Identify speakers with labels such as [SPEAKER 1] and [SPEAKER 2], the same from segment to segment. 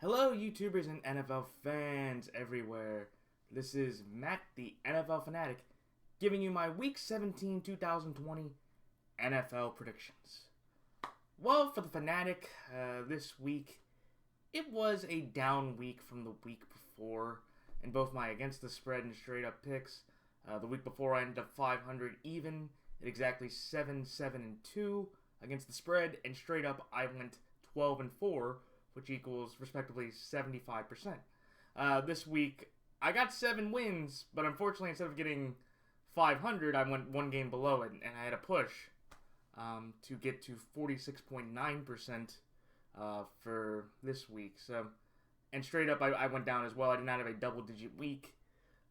[SPEAKER 1] Hello, YouTubers and NFL fans everywhere. This is Matt, the NFL Fanatic, giving you my Week 17 2020 NFL predictions. Well, for the Fanatic, this week, it was a down week from the week before in both my against the spread and straight up picks. The week before, I ended up 500 even at exactly 7-7-2 against the spread, and straight up, I went 12-4. Which equals, respectively, 75%. This week, I got 7 wins, but unfortunately, instead of getting 500, I went one game below it, and I had to push to get to 46.9% for this week. So, and straight up, I went down as well. I did not have a double-digit week.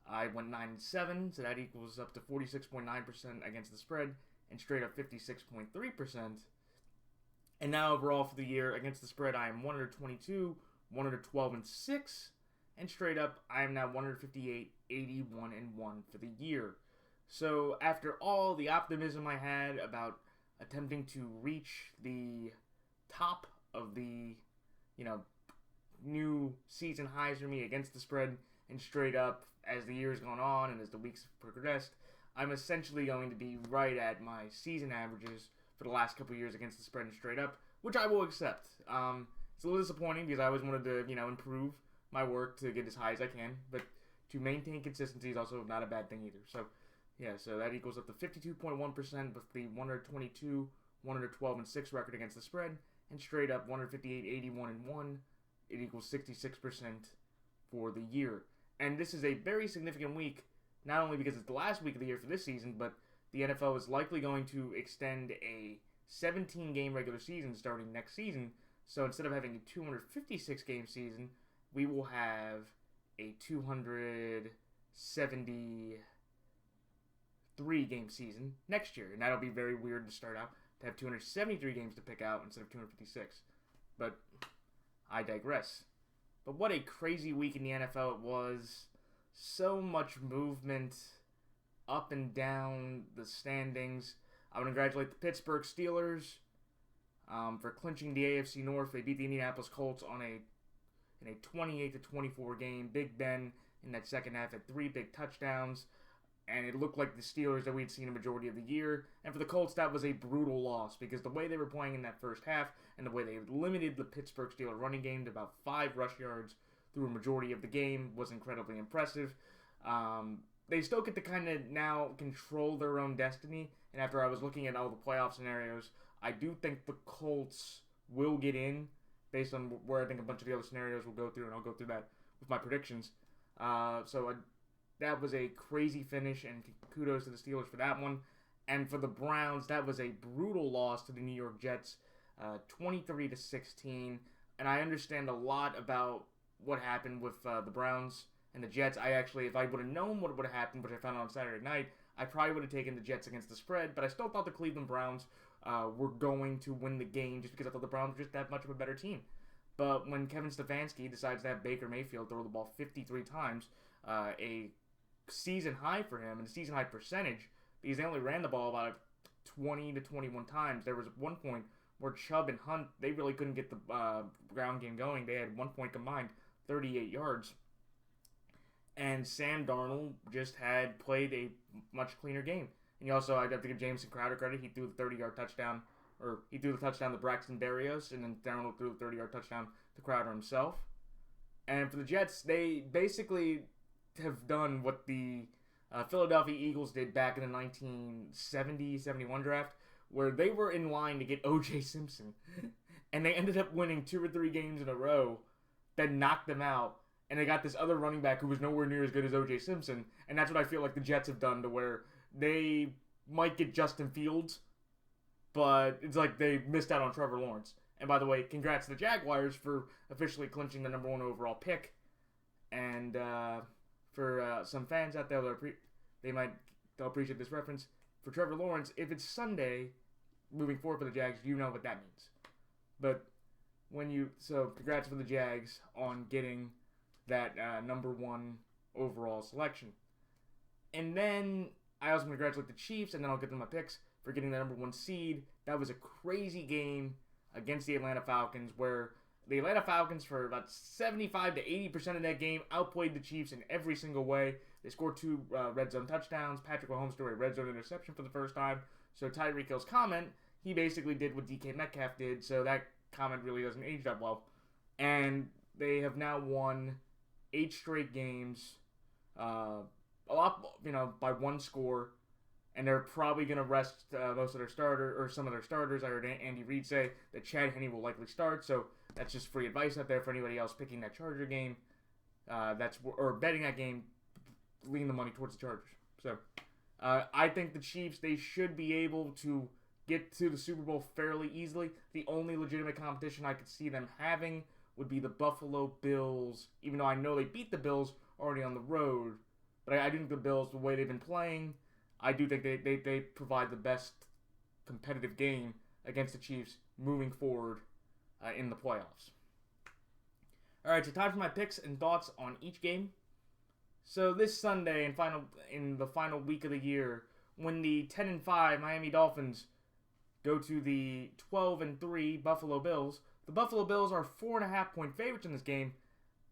[SPEAKER 1] I went 9-7, so that equals up to 46.9% against the spread, and straight up 56.3%. And now overall for the year, against the spread, I am 122, 112-6, and straight up, I am now 158, 81-1 for the year. So after all the optimism I had about attempting to reach the top of the, new season highs for me against the spread and straight up as the year has gone on and as the weeks have progressed, I'm essentially going to be right at my season averages for the last couple of years against the spread and straight up, which I will accept. It's a little disappointing because I always wanted to, improve my work to get as high as I can, but to maintain consistency is also not a bad thing either. So, so that equals up to 52.1% with the 122, 112-6 record against the spread, and straight up 158, 81-1. It equals 66% for the year. And this is a very significant week, not only because it's the last week of the year for this season, but the NFL is likely going to extend a 17-game regular season starting next season. So instead of having a 256-game season, we will have a 273-game season next year. And that'll be very weird to start out, to have 273 games to pick out instead of 256. But I digress. But what a crazy week in the NFL it was. So much movement up and down the standings. I want to congratulate the Pittsburgh Steelers for clinching the AFC North. They beat the Indianapolis Colts in a 28-24 game. Big Ben in that second half had 3 big touchdowns, and it looked like the Steelers that we had seen a majority of the year. And for the Colts, that was a brutal loss because the way they were playing in that first half and the way they limited the Pittsburgh Steelers running game to about 5 rush yards through a majority of the game was incredibly impressive. They still get to kind of now control their own destiny. And after I was looking at all the playoff scenarios, I do think the Colts will get in based on where I think a bunch of the other scenarios will go through. And I'll go through that with my predictions. That was a crazy finish, and kudos to the Steelers for that one. And for the Browns, that was a brutal loss to the New York Jets, 23-16. And I understand a lot about what happened with the Browns and the Jets. If I would have known what would have happened, which I found out on Saturday night, I probably would have taken the Jets against the spread, but I still thought the Cleveland Browns were going to win the game just because I thought the Browns were just that much of a better team. But when Kevin Stefanski decides to have Baker Mayfield throw the ball 53 times, a season high for him, and a season high percentage, because they only ran the ball about 20 to 21 times. There was one point where Chubb and Hunt, they really couldn't get the ground game going. They had 1 point combined, 38 yards. And Sam Darnold just had played a much cleaner game. And I'd have to give Jameson Crowder credit. He threw the 30-yard touchdown, or he threw the touchdown to Braxton Berrios, and then Darnold threw the 30-yard touchdown to Crowder himself. And for the Jets, they basically have done what the Philadelphia Eagles did back in the 1970-71 draft, where they were in line to get O.J. Simpson. And they ended up winning 2 or 3 games in a row that knocked them out. And they got this other running back who was nowhere near as good as O.J. Simpson. And that's what I feel like the Jets have done, to where they might get Justin Fields, but it's like they missed out on Trevor Lawrence. And by the way, congrats to the Jaguars for officially clinching the number 1 overall pick. And for some fans out there, they'll appreciate this reference. For Trevor Lawrence, if it's Sunday moving forward for the Jags, you know what that means. But congrats for the Jags on getting that number 1 overall selection. And then I also want to congratulate the Chiefs, and then I'll get them my picks for getting the number 1 seed. That was a crazy game against the Atlanta Falcons where the Atlanta Falcons, for about 75 to 80% of that game, outplayed the Chiefs in every single way. They scored 2 red zone touchdowns. Patrick Mahomes threw a red zone interception for the first time. So Tyreek Hill's comment, he basically did what DK Metcalf did, so that comment really doesn't age that well. And they have now won 8 straight games, a lot, by 1 score. And they're probably going to rest most of their starter or some of their starters. I heard Andy Reid say that Chad Henne will likely start, so that's just free advice out there for anybody else picking that Charger game. Or betting that game, lean the money towards the Chargers. So I think the Chiefs, they should be able to get to the Super Bowl fairly easily. The only legitimate competition I could see them having would be the Buffalo Bills, even though I know they beat the Bills already on the road. But I do think the Bills, the way they've been playing, I do think they provide the best competitive game against the Chiefs moving forward in the playoffs. All right, so time for my picks and thoughts on each game. So this Sunday in the final week of the year, when the 10-5 Miami Dolphins go to the 12-3 Buffalo Bills, the Buffalo Bills are 4.5-point favorites in this game.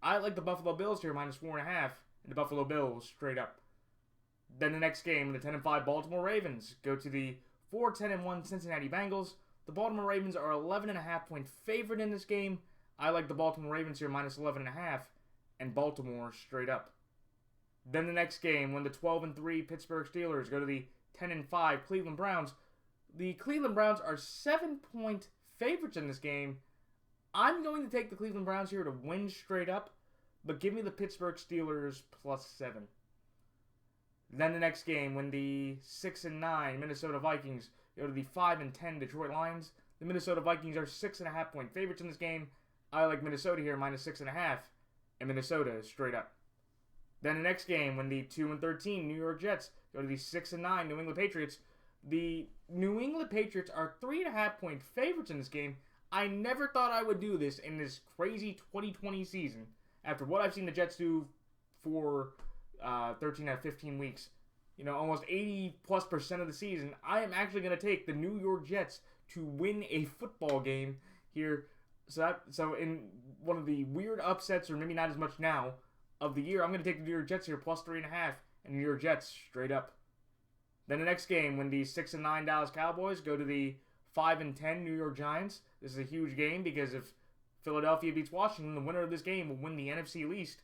[SPEAKER 1] I like the Buffalo Bills here minus 4.5, and the Buffalo Bills straight up. Then the next game, the 10-5 Baltimore Ravens go to the 4-10-1 Cincinnati Bengals. The Baltimore Ravens are 11.5-point favorite in this game. I like the Baltimore Ravens here minus 11.5, and Baltimore straight up. Then the next game, when the 12-3 Pittsburgh Steelers go to the 10-5 Cleveland Browns. The Cleveland Browns are 7-point favorites in this game. I'm going to take the Cleveland Browns here to win straight up, but give me the Pittsburgh Steelers plus 7. Then the next game, when the 6-9 Minnesota Vikings go to the 5-10 Detroit Lions. The Minnesota Vikings are 6.5-point favorites in this game. I like Minnesota here minus 6.5, and Minnesota straight up. Then the next game, when the 2-13 New York Jets go to the 6-9 New England Patriots. The New England Patriots are 3.5-point favorites in this game. I never thought I would do this in this crazy 2020 season. After what I've seen the Jets do for 13 out of 15 weeks, almost 80+% of the season, I am actually going to take the New York Jets to win a football game here. So in one of the weird upsets, or maybe not as much now, of the year, I'm going to take the New York Jets here plus 3.5, and New York Jets straight up. Then the next game, when the 6-9 Dallas Cowboys go to the 5-10 New York Giants. This is a huge game because if Philadelphia beats Washington, the winner of this game will win the NFC East,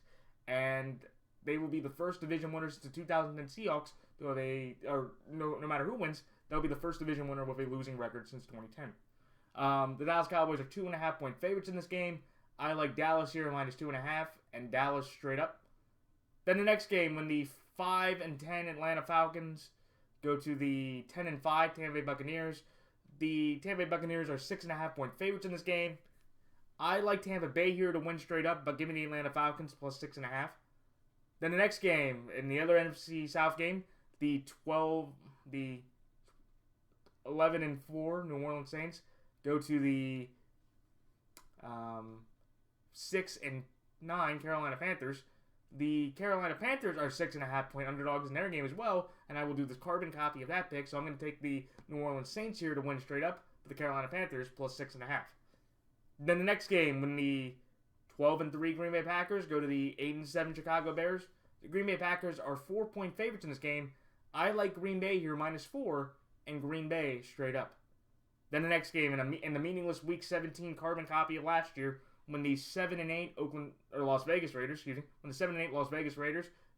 [SPEAKER 1] and they will be the first division winners since the 2010 Seahawks. No matter who wins, they'll be the first division winner with a losing record since 2010. The Dallas Cowboys are 2.5-point favorites in this game. I like Dallas here minus 2.5, and Dallas straight up. Then the next game, when the 5-10 Atlanta Falcons go to the 10-5 Tampa Bay Buccaneers. The Tampa Bay Buccaneers are 6.5-point favorites in this game. I like Tampa Bay here to win straight up, but give me the Atlanta Falcons plus 6.5. Then the next game, in the other NFC South game, the 11-4 New Orleans Saints go to the 6-9 Carolina Panthers. The Carolina Panthers are 6.5-point underdogs in their game as well, and I will do this carbon copy of that pick, so I'm going to take the New Orleans Saints here to win straight up for the Carolina Panthers plus 6.5. Then the next game, when the 12-3 Green Bay Packers go to the 8-7 Chicago Bears. The Green Bay Packers are 4-point favorites in this game. I like Green Bay here minus 4, and Green Bay straight up. Then the next game, in the meaningless Week 17 carbon copy of last year, when the 7-8 Las Vegas Raiders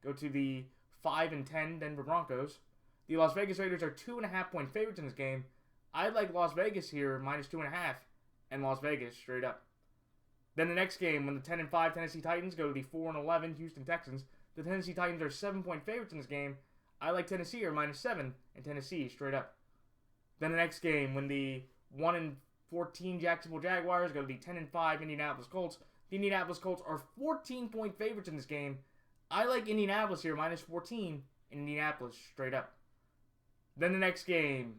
[SPEAKER 1] go to the 5-10 Denver Broncos. The Las Vegas Raiders are 2.5-point favorites in this game. I like Las Vegas here minus 2.5, and Las Vegas straight up. Then the next game, when the 10-5 Tennessee Titans go to the 4-11 Houston Texans. The Tennessee Titans are 7-point favorites in this game. I like Tennessee here minus 7, and Tennessee straight up. Then the next game, when the 1-14 Jacksonville Jaguars go to the 10-5 Indianapolis Colts. The Indianapolis Colts are 14-point favorites in this game. I like Indianapolis here minus 14, and Indianapolis straight up. Then the next game,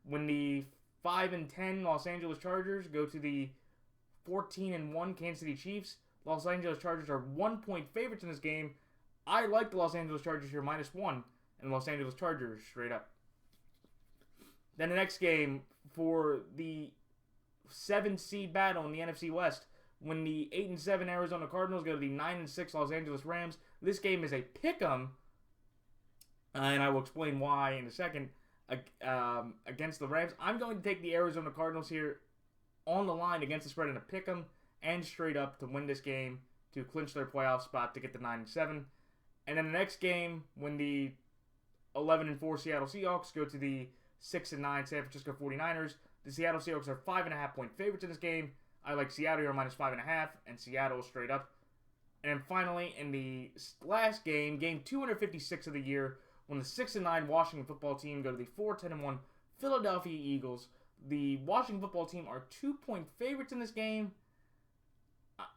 [SPEAKER 1] when the 5-10 Los Angeles Chargers go to the 14-1 Kansas City Chiefs. Los Angeles Chargers are 1-point favorites in this game. I like the Los Angeles Chargers here minus 1, and Los Angeles Chargers straight up. Then the next game for the 7 seed battle in the NFC West, when the 8-7 Arizona Cardinals go to the 9-6 Los Angeles Rams. This game is a pick'em, and I will explain why in a second. Against the Rams, I'm going to take the Arizona Cardinals here on the line against the spread in a pick'em and straight up to win this game to clinch their playoff spot to get the 9-7. And then the next game, when the 11-4 Seattle Seahawks go to the 6-9 San Francisco 49ers, the Seattle Seahawks are 5.5 point favorites in this game. I like Seattle here minus 5.5 and Seattle straight up. And then finally, in the last game, game 256 of the year, when the 6-9 Washington football team go to the 4-10-1 Philadelphia Eagles, the Washington football team are 2-point favorites in this game.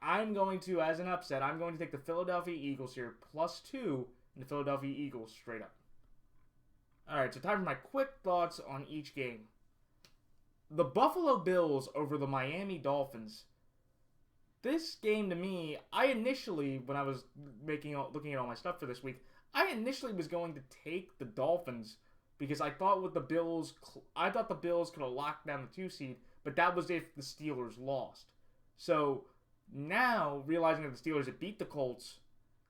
[SPEAKER 1] I'm going to, as an upset, I'm going to take the Philadelphia Eagles here, +2, and the Philadelphia Eagles straight up. Alright, so time for my quick thoughts on each game. The Buffalo Bills over the Miami Dolphins. This game to me, I initially, when I was looking at all my stuff for this week, I initially was going to take the Dolphins because I thought with the Bills, I thought the Bills could have locked down the 2 seed, but that was if the Steelers lost. So now, realizing that the Steelers had beat the Colts,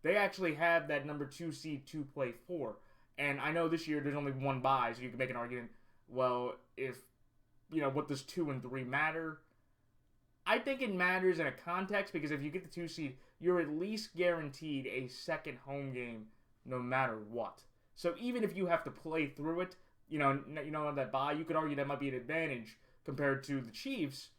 [SPEAKER 1] they actually have that number 2 seed to play for. And I know this year there's only one bye, so you can make an argument, well, if, what does 2 and 3 matter? I think it matters in a context because if you get the 2 seed, you're at least guaranteed a second home game no matter what. So even if you have to play through it, on that bye, you could argue that might be an advantage compared to the Chiefs,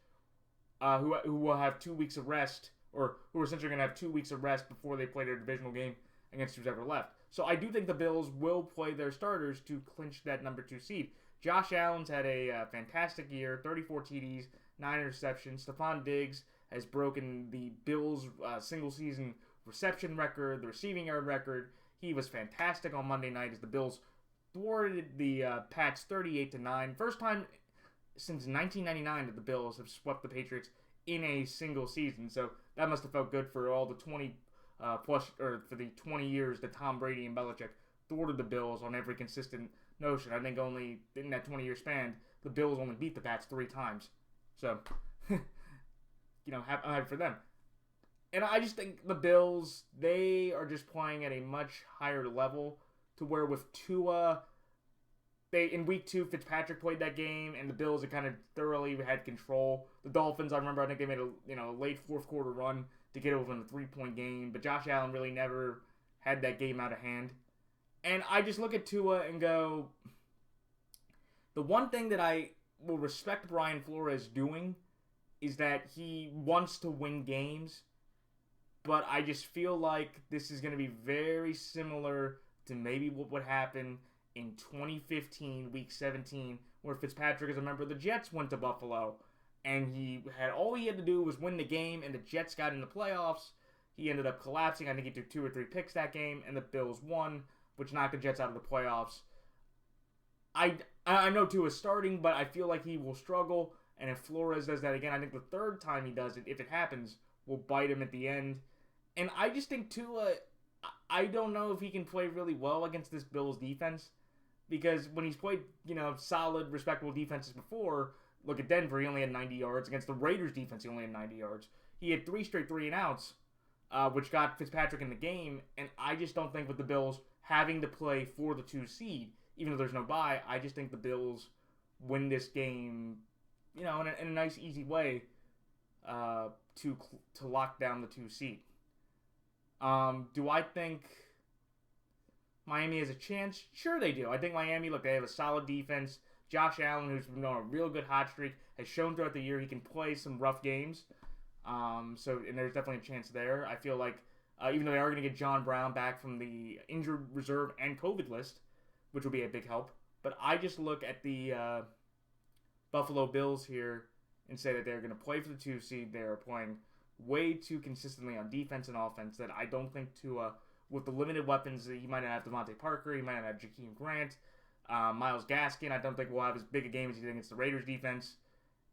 [SPEAKER 1] who will have 2 weeks of rest, or who are essentially going to have 2 weeks of rest before they play their divisional game against who's ever left. So I do think the Bills will play their starters to clinch that number 2 seed. Josh Allen's had a fantastic year, 34 TDs, 9 interceptions. Stephon Diggs has broken the Bills' single-season reception record, the receiving yard record. He was fantastic on Monday night as the Bills thwarted the Pats 38-9. First time since 1999 that the Bills have swept the Patriots in a single season. So that must have felt good for all the 20 for the 20 years that Tom Brady and Belichick thwarted the Bills on every consistent notion. I think only in that 20-year span, the Bills only beat the Pats 3 times. So, I'm happy for them. And I just think the Bills, they are just playing at a much higher level to where with Tua, in week 2, Fitzpatrick played that game, and the Bills had kind of thoroughly had control. The Dolphins, I think they made a late fourth quarter run to get over in a 3-point game, but Josh Allen really never had that game out of hand. And I just look at Tua and go, the one thing that I will respect Brian Flores doing is that he wants to win games, but I just feel like this is going to be very similar to maybe what would happen in 2015, Week 17, where Fitzpatrick, as a member of the Jets, went to Buffalo, and all he had to do was win the game, and the Jets got in the playoffs. He ended up collapsing. I think he threw 2 or 3 picks that game, and the Bills won, which knocked the Jets out of the playoffs. I know Tua is starting, but I feel like he will struggle, and if Flores does that again, I think the third time he does it, if it happens, will bite him at the end. And I just think Tua, I don't know if he can play really well against this Bills defense, because when he's played, solid, respectable defenses before, look at Denver, he only had 90 yards. Against the Raiders defense, he only had 90 yards. He had 3 straight 3-and-outs, which got Fitzpatrick in the game, and I just don't think with the Bills having to play for the 2 seed, even though there's no bye, I just think the Bills win this game, in a nice, easy way to lock down the 2 seed. Do I think Miami has a chance? Sure they do. I think Miami, they have a solid defense. Josh Allen, who's been on a real good hot streak, has shown throughout the year he can play some rough games. And there's definitely a chance there. I feel like, even though they are going to get John Brown back from the injured reserve and COVID list, which will be a big help. But I just look at the Buffalo Bills here and say that they're going to play for the 2 seed. They are playing way too consistently on defense and offense that I don't think Tua, with the limited weapons, he might not have Devontae Parker, he might not have Jakeem Grant, Myles Gaskin, I don't think will have as big a game as he did against the Raiders defense.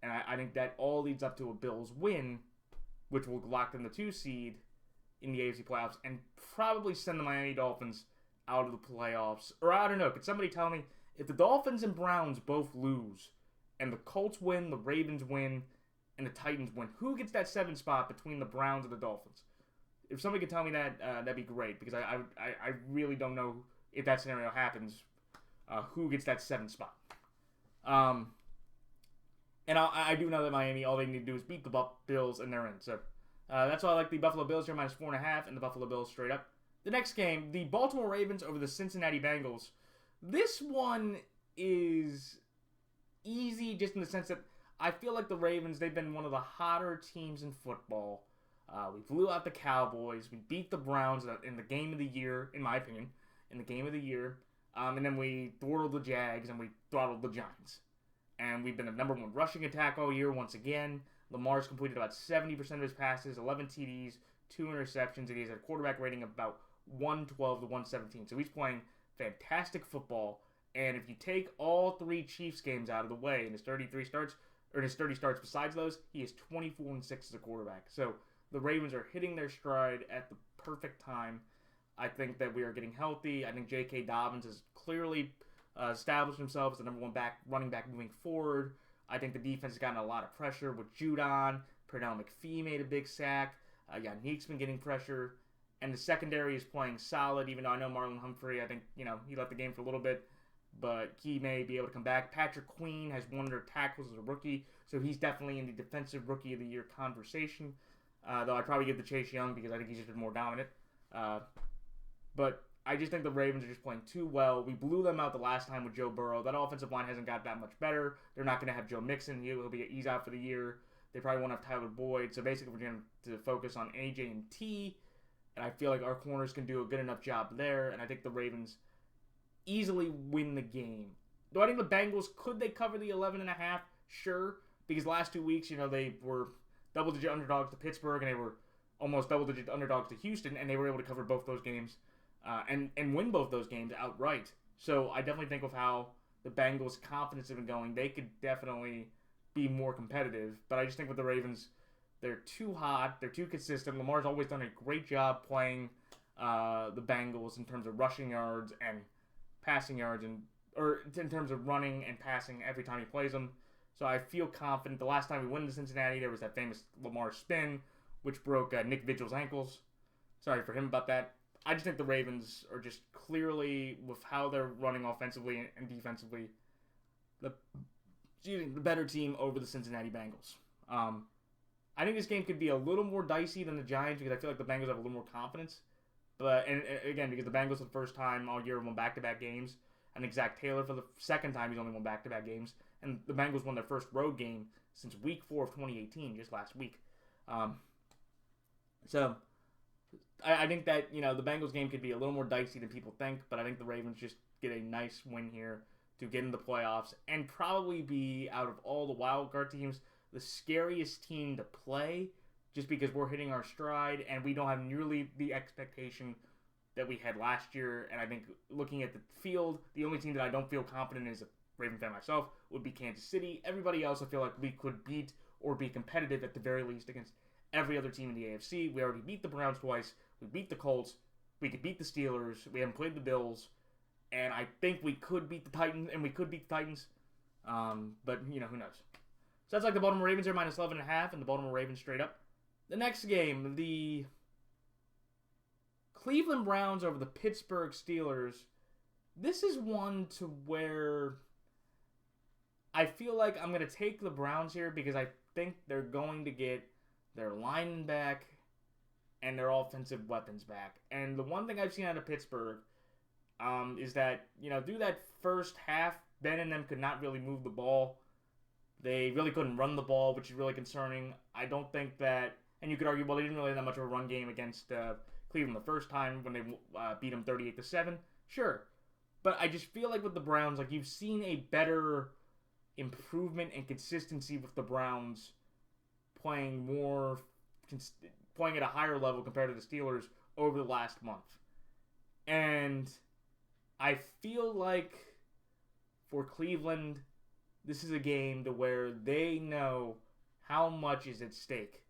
[SPEAKER 1] And I think that all leads up to a Bills win, which will lock them the 2 seed in the AFC playoffs and probably send the Miami Dolphins out of the playoffs. Or I don't know, could somebody tell me, if the Dolphins and Browns both lose and the Colts win, the Ravens win, and the Titans win. Who gets that 7 spot between the Browns and the Dolphins? If somebody could tell me that, that'd be great, because I really don't know if that scenario happens. Who gets that 7 spot? And I do know that Miami, all they need to do is beat the Bills, and they're in. So that's why I like the Buffalo Bills here, -4.5, and the Buffalo Bills straight up. The next game, the Baltimore Ravens over the Cincinnati Bengals. This one is easy just in the sense that I feel like the Ravens, they've been one of the hotter teams in football. We blew out the Cowboys. We beat the Browns in the game of the year, in my opinion, in the game of the year. And then we throttled the Jags and we throttled the Giants. And we've been the number 1 rushing attack all year once again. Lamar's completed about 70% of his passes, 11 TDs, 2 interceptions, and he's at a quarterback rating of about 112 to 117. So he's playing fantastic football. And if you take all 3 Chiefs games out of the way in his 33 starts, or in his 30 starts besides those, he is 24-6 as a quarterback. So the Ravens are hitting their stride at the perfect time. I think that we are getting healthy. I think J.K. Dobbins has clearly established himself as the number 1 running back moving forward. I think the defense has gotten a lot of pressure with Judon. Pernell McPhee made a big sack. Yannick's been getting pressure. And the secondary is playing solid, even though I know Marlon Humphrey, I think, he left the game for a little bit, but he may be able to come back. Patrick Queen has 100 tackles as a rookie, so he's definitely in the Defensive Rookie of the Year conversation. Though I'd probably give the Chase Young because I think he's just been more dominant. But I just think the Ravens are just playing too well. We blew them out the last time with Joe Burrow. That offensive line hasn't got that much better. They're not going to have Joe Mixon. He's out for the year. They probably won't have Tyler Boyd. So basically, we're going to focus on AJ and T. And I feel like our corners can do a good enough job there. And I think the Ravens easily win the game. Though I think the Bengals, could they cover the 11.5? Sure. Because last 2 weeks, they were double-digit underdogs to Pittsburgh, and they were almost double-digit underdogs to Houston, and they were able to cover both those games and win both those games outright. So I definitely think with how the Bengals' confidence has been going, they could definitely be more competitive. But I just think with the Ravens, they're too hot, they're too consistent. Lamar's always done a great job playing the Bengals in terms of rushing yards and passing yards, or in terms of running and passing every time he plays them. So I feel confident. The last time we went to Cincinnati, there was that famous Lamar spin, which broke Nick Vigil's ankles. Sorry for him about that. I just think the Ravens are just clearly, with how they're running offensively and defensively, the better team over the Cincinnati Bengals. I think this game could be a little more dicey than the Giants because I feel like the Bengals have a little more confidence. But and again, because the Bengals for the first time all year won back-to-back games. I think Zach Taylor for the second time he's only won back-to-back games. And the Bengals won their first road game since week 4 of 2018, just last week. So I think that, the Bengals game could be a little more dicey than people think, but I think the Ravens just get a nice win here to get in the playoffs and probably be, out of all the wild card teams, the scariest team to play, just because we're hitting our stride and we don't have nearly the expectation that we had last year. And I think looking at the field, the only team that I don't feel confident in as a Raven fan myself would be Kansas City. Everybody else I feel like we could beat or be competitive at the very least against every other team in the AFC. We already beat the Browns twice. We beat the Colts. We could beat the Steelers. We haven't played the Bills. And I think we could beat the Titans, but, who knows. So that's like the Baltimore Ravens are -11.5, and the Baltimore Ravens straight up. The next game, the Cleveland Browns over the Pittsburgh Steelers. This is one to where I feel like I'm going to take the Browns here because I think they're going to get their linemen back and their offensive weapons back. And the one thing I've seen out of Pittsburgh is that, through that first half, Ben and them could not really move the ball. They really couldn't run the ball, which is really concerning. I don't think that, and you could argue, well, they didn't really have that much of a run game against Cleveland the first time when they beat them 38-7. Sure. But I just feel like with the Browns, like you've seen a better improvement and consistency with the Browns playing at a higher level compared to the Steelers over the last month. And I feel like for Cleveland, this is a game to where they know how much is at stake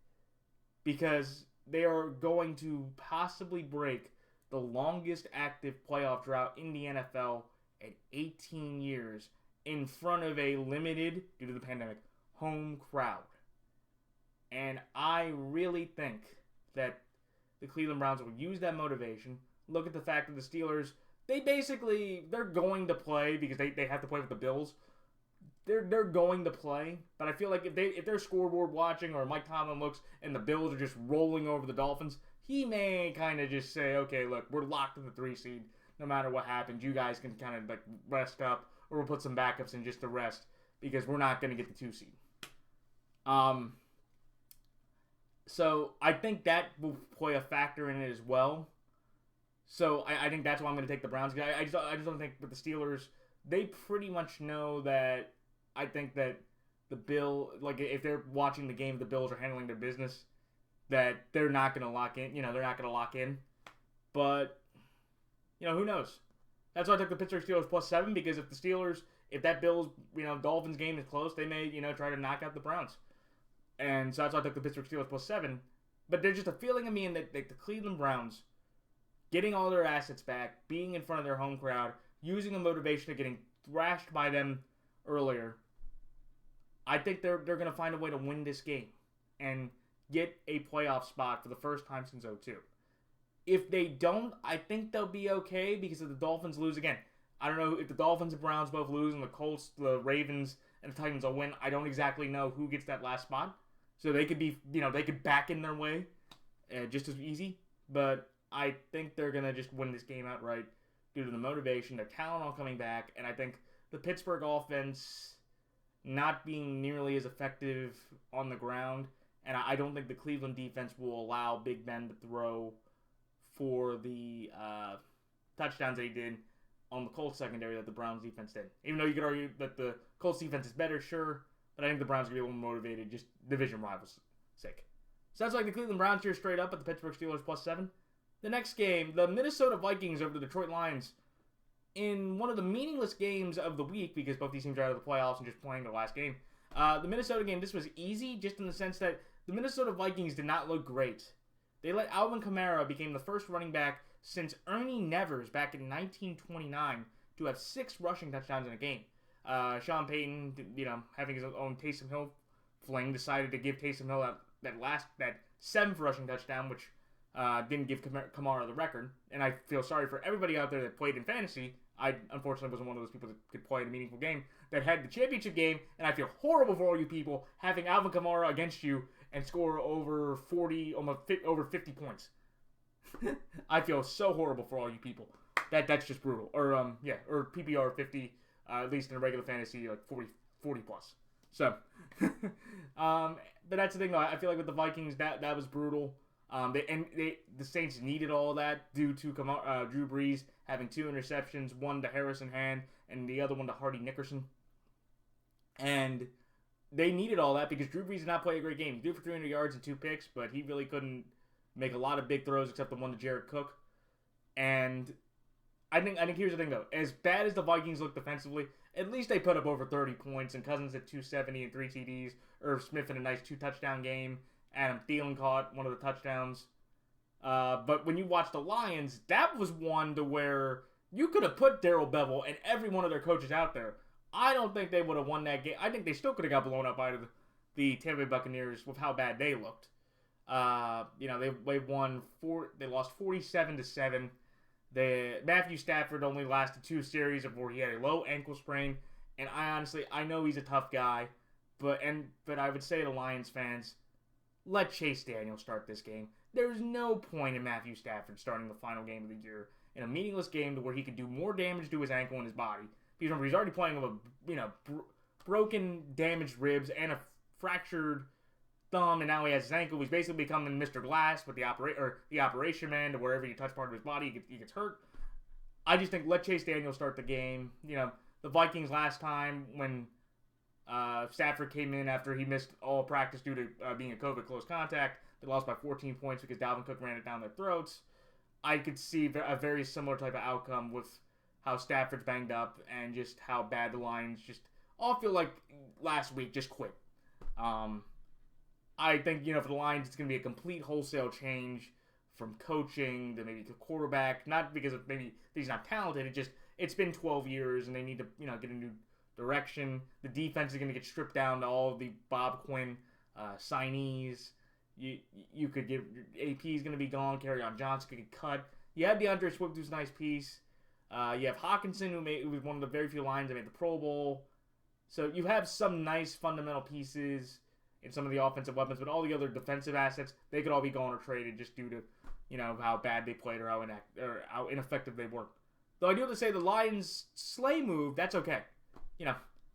[SPEAKER 1] because they are going to possibly break the longest active playoff drought in the NFL at 18 years in front of a limited, due to the pandemic, home crowd. And I really think that the Cleveland Browns will use that motivation. Look at the fact that the Steelers, they're going to play because they have to play with the Bills. They're going to play, but I feel like if they're scoreboard watching or Mike Tomlin looks and the Bills are just rolling over the Dolphins, he may kind of just say, okay, look, we're locked in the 3 seed. No matter what happens, you guys can kind of like rest up, or we'll put some backups in just to rest because we're not going to get the 2 seed. So I think that will play a factor in it as well. So I think that's why I'm going to take the Browns. I just don't think with the Steelers, they pretty much know that. I think that the like if they're watching the game, the Bills are handling their business, that they're not going to lock in. They're not going to lock in. But, who knows? That's why I took the Pittsburgh Steelers +7, because if that Bills, Dolphins game is close, they may, try to knock out the Browns. And so that's why I took the Pittsburgh Steelers +7. But there's just a feeling of me in that the Cleveland Browns, getting all their assets back, being in front of their home crowd, using the motivation of getting thrashed by them earlier, I think they're going to find a way to win this game and get a playoff spot for the first time since 2002. If they don't, I think they'll be okay, because if the Dolphins lose again, I don't know if the Dolphins and Browns both lose and the Colts, the Ravens, and the Titans will win. I don't exactly know who gets that last spot. So they could be, they could back in their way just as easy. But I think they're going to just win this game outright due to the motivation, their talent all coming back, and I think the Pittsburgh offense not being nearly as effective on the ground, and I don't think the Cleveland defense will allow Big Ben to throw for the touchdowns they did on the Colts secondary that the Browns defense did. Even though you could argue that the Colts defense is better, sure, but I think the Browns are going to be a little more motivated, just division rivals' sake. So that's like the Cleveland Browns here straight up at the Pittsburgh Steelers +7. The next game, the Minnesota Vikings over the Detroit Lions, in one of the meaningless games of the week, because both these teams are out of the playoffs and just playing their last game. The Minnesota game, this was easy, just in the sense that the Minnesota Vikings did not look great. They let Alvin Kamara become the first running back since Ernie Nevers back in 1929 to have 6 rushing touchdowns in a game. Sean Payton, having his own Taysom Hill fling, decided to give Taysom Hill that 7th rushing touchdown, which didn't give Kamara the record. And I feel sorry for everybody out there that played in fantasy. I, unfortunately, wasn't one of those people that could play in a meaningful game that had the championship game, and I feel horrible for all you people having Alvin Kamara against you and score over 40, almost over 50 points. I feel so horrible for all you people. That's just brutal. Or or PPR 50, at least in a regular fantasy, like 40 plus. So, but that's the thing though. I feel like with the Vikings, that was brutal. The Saints needed all that due to Drew Brees having 2 interceptions, one to Harrison Hand and the other one to Hardy Nickerson. And they needed all that because Drew Brees did not play a great game. He threw for 300 yards and 2 picks, but he really couldn't make a lot of big throws except the one to Jared Cook. And I think here's the thing though. As bad as the Vikings look defensively, at least they put up over 30 points, and Cousins at 270 and 3 TDs. Irv Smith in a nice 2-touchdown game. Adam Thielen caught one of the touchdowns. But when you watch the Lions, that was one to where you could have put Darrell Bevell and every one of their coaches out there. I don't think they would have won that game. I think they still could have got blown up by the Tampa Bay Buccaneers with how bad they looked. They lost 47-7. Matthew Stafford only lasted 2 series before he had a low ankle sprain. And I know he's a tough guy, but I would say to Lions fans, let Chase Daniel start this game. There's no point in Matthew Stafford starting the final game of the year in a meaningless game to where he could do more damage to his ankle and his body. Because remember, he's already playing with broken, damaged ribs and a fractured thumb, and now he has his ankle. He's basically becoming Mr. Glass with the operation man, to wherever you touch part of his body, he gets hurt. I just think let Chase Daniel start the game. The Vikings last time when Stafford came in after he missed all practice due to being a COVID close contact, they lost by 14 points because Dalvin Cook ran it down their throats. I could see a very similar type of outcome with how Stafford's banged up and just how bad the Lions just all feel like last week just quit. I think, for the Lions, it's going to be a complete wholesale change from coaching to maybe the quarterback. Not because of maybe he's not talented. It's been 12 years and they need to, get a new direction. The defense is going to get stripped down to all of the Bob Quinn signees. You could get AP is going to be gone. Kerryon Johnson could get cut. You have DeAndre Swift, who's a nice piece. You have Hawkinson, who was one of the very few lines that made the Pro Bowl. So you have some nice fundamental pieces in some of the offensive weapons, but all the other defensive assets, they could all be gone or traded just due to, how bad they played or how ineffective they were. Though I do have to say the Lions Slay move, that's okay.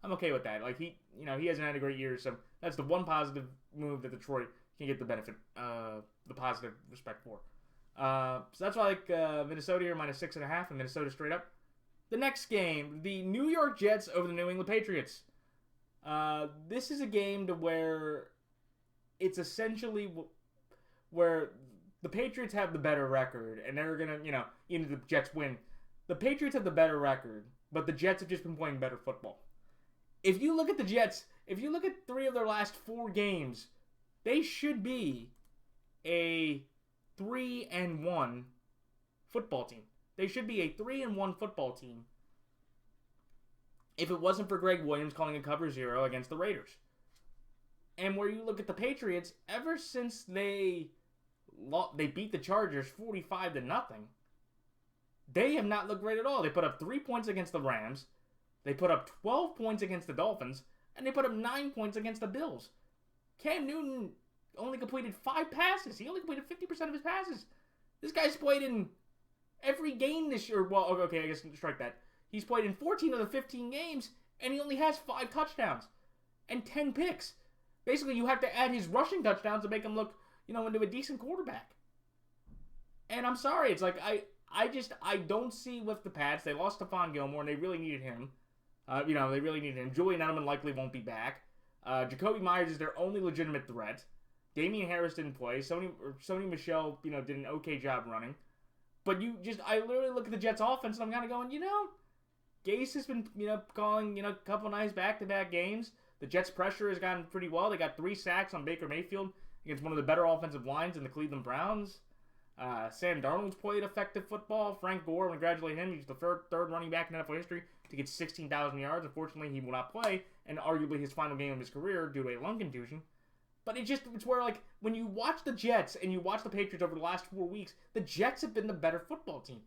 [SPEAKER 1] I'm okay with that. Like he hasn't had a great year, so that's the one positive move that Detroit can get the benefit, the positive respect for. So that's why I like Minnesota here -6.5 and Minnesota straight up. The next game, the New York Jets over the New England Patriots. This is a game to where it's essentially where the Patriots have the better record, and they're gonna, even if the Jets win, the Patriots have the better record, but the Jets have just been playing better football. If you look at the Jets, if you look at 3 of their last 4 games, they should be a 3-1 football team. They should be a 3-1 football team if it wasn't for Greg Williams calling a cover 0 against the Raiders. And where you look at the Patriots, ever since they beat the Chargers 45-0, they have not looked great at all. They put up 3 points against the Rams, they put up 12 points against the Dolphins, and they put up 9 points against the Bills. Cam Newton only completed 5 passes. He only completed 50% of his passes. This guy's played in every game this year. Well, okay, I guess strike that. He's played in 14 of the 15 games, and he only has 5 touchdowns and 10 picks. Basically, you have to add his rushing touchdowns to make him look, into a decent quarterback. And I'm sorry, it's like I don't see with the Pats. They lost Stephon Gilmore, and they really needed him. They really needed him. Julian Edelman likely won't be back. Jacoby Myers is their only legitimate threat. Damian Harris didn't play. Sony Michel, did an okay job running. But I literally look at the Jets' offense, and I'm kind of going, Gase has been, calling, a couple nice back-to-back games. The Jets' pressure has gotten pretty well. They got 3 sacks on Baker Mayfield against one of the better offensive lines in the Cleveland Browns. Sam Darnold's played effective football. Frank Gore, I congratulate him. He's the third running back in NFL history to get 16,000 yards. Unfortunately, he will not play, and arguably his final game of his career due to a lung contusion. But it's where, when you watch the Jets and you watch the Patriots over the last 4 weeks, the Jets have been the better football team.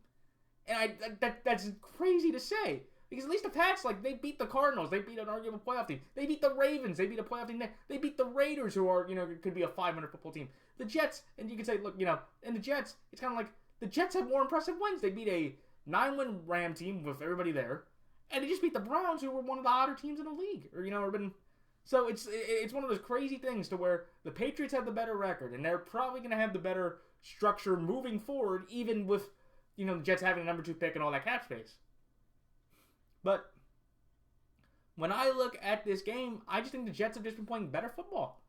[SPEAKER 1] And that's crazy to say. Because at least the Pats, they beat the Cardinals. They beat an arguable playoff team. They beat the Ravens. They beat a playoff team. They beat the Raiders, who are, could be a 500 football team. The Jets, and you can say, look, and the Jets, it's kind of like, the Jets have more impressive wins. They beat a 9-win Ram team with everybody there. And they just beat the Browns, who were one of the hotter teams in the league. So it's one of those crazy things to where the Patriots have the better record, and they're probably going to have the better structure moving forward, even with, the Jets having a number 2 pick and all that cap space. But when I look at this game, I just think the Jets have just been playing better football.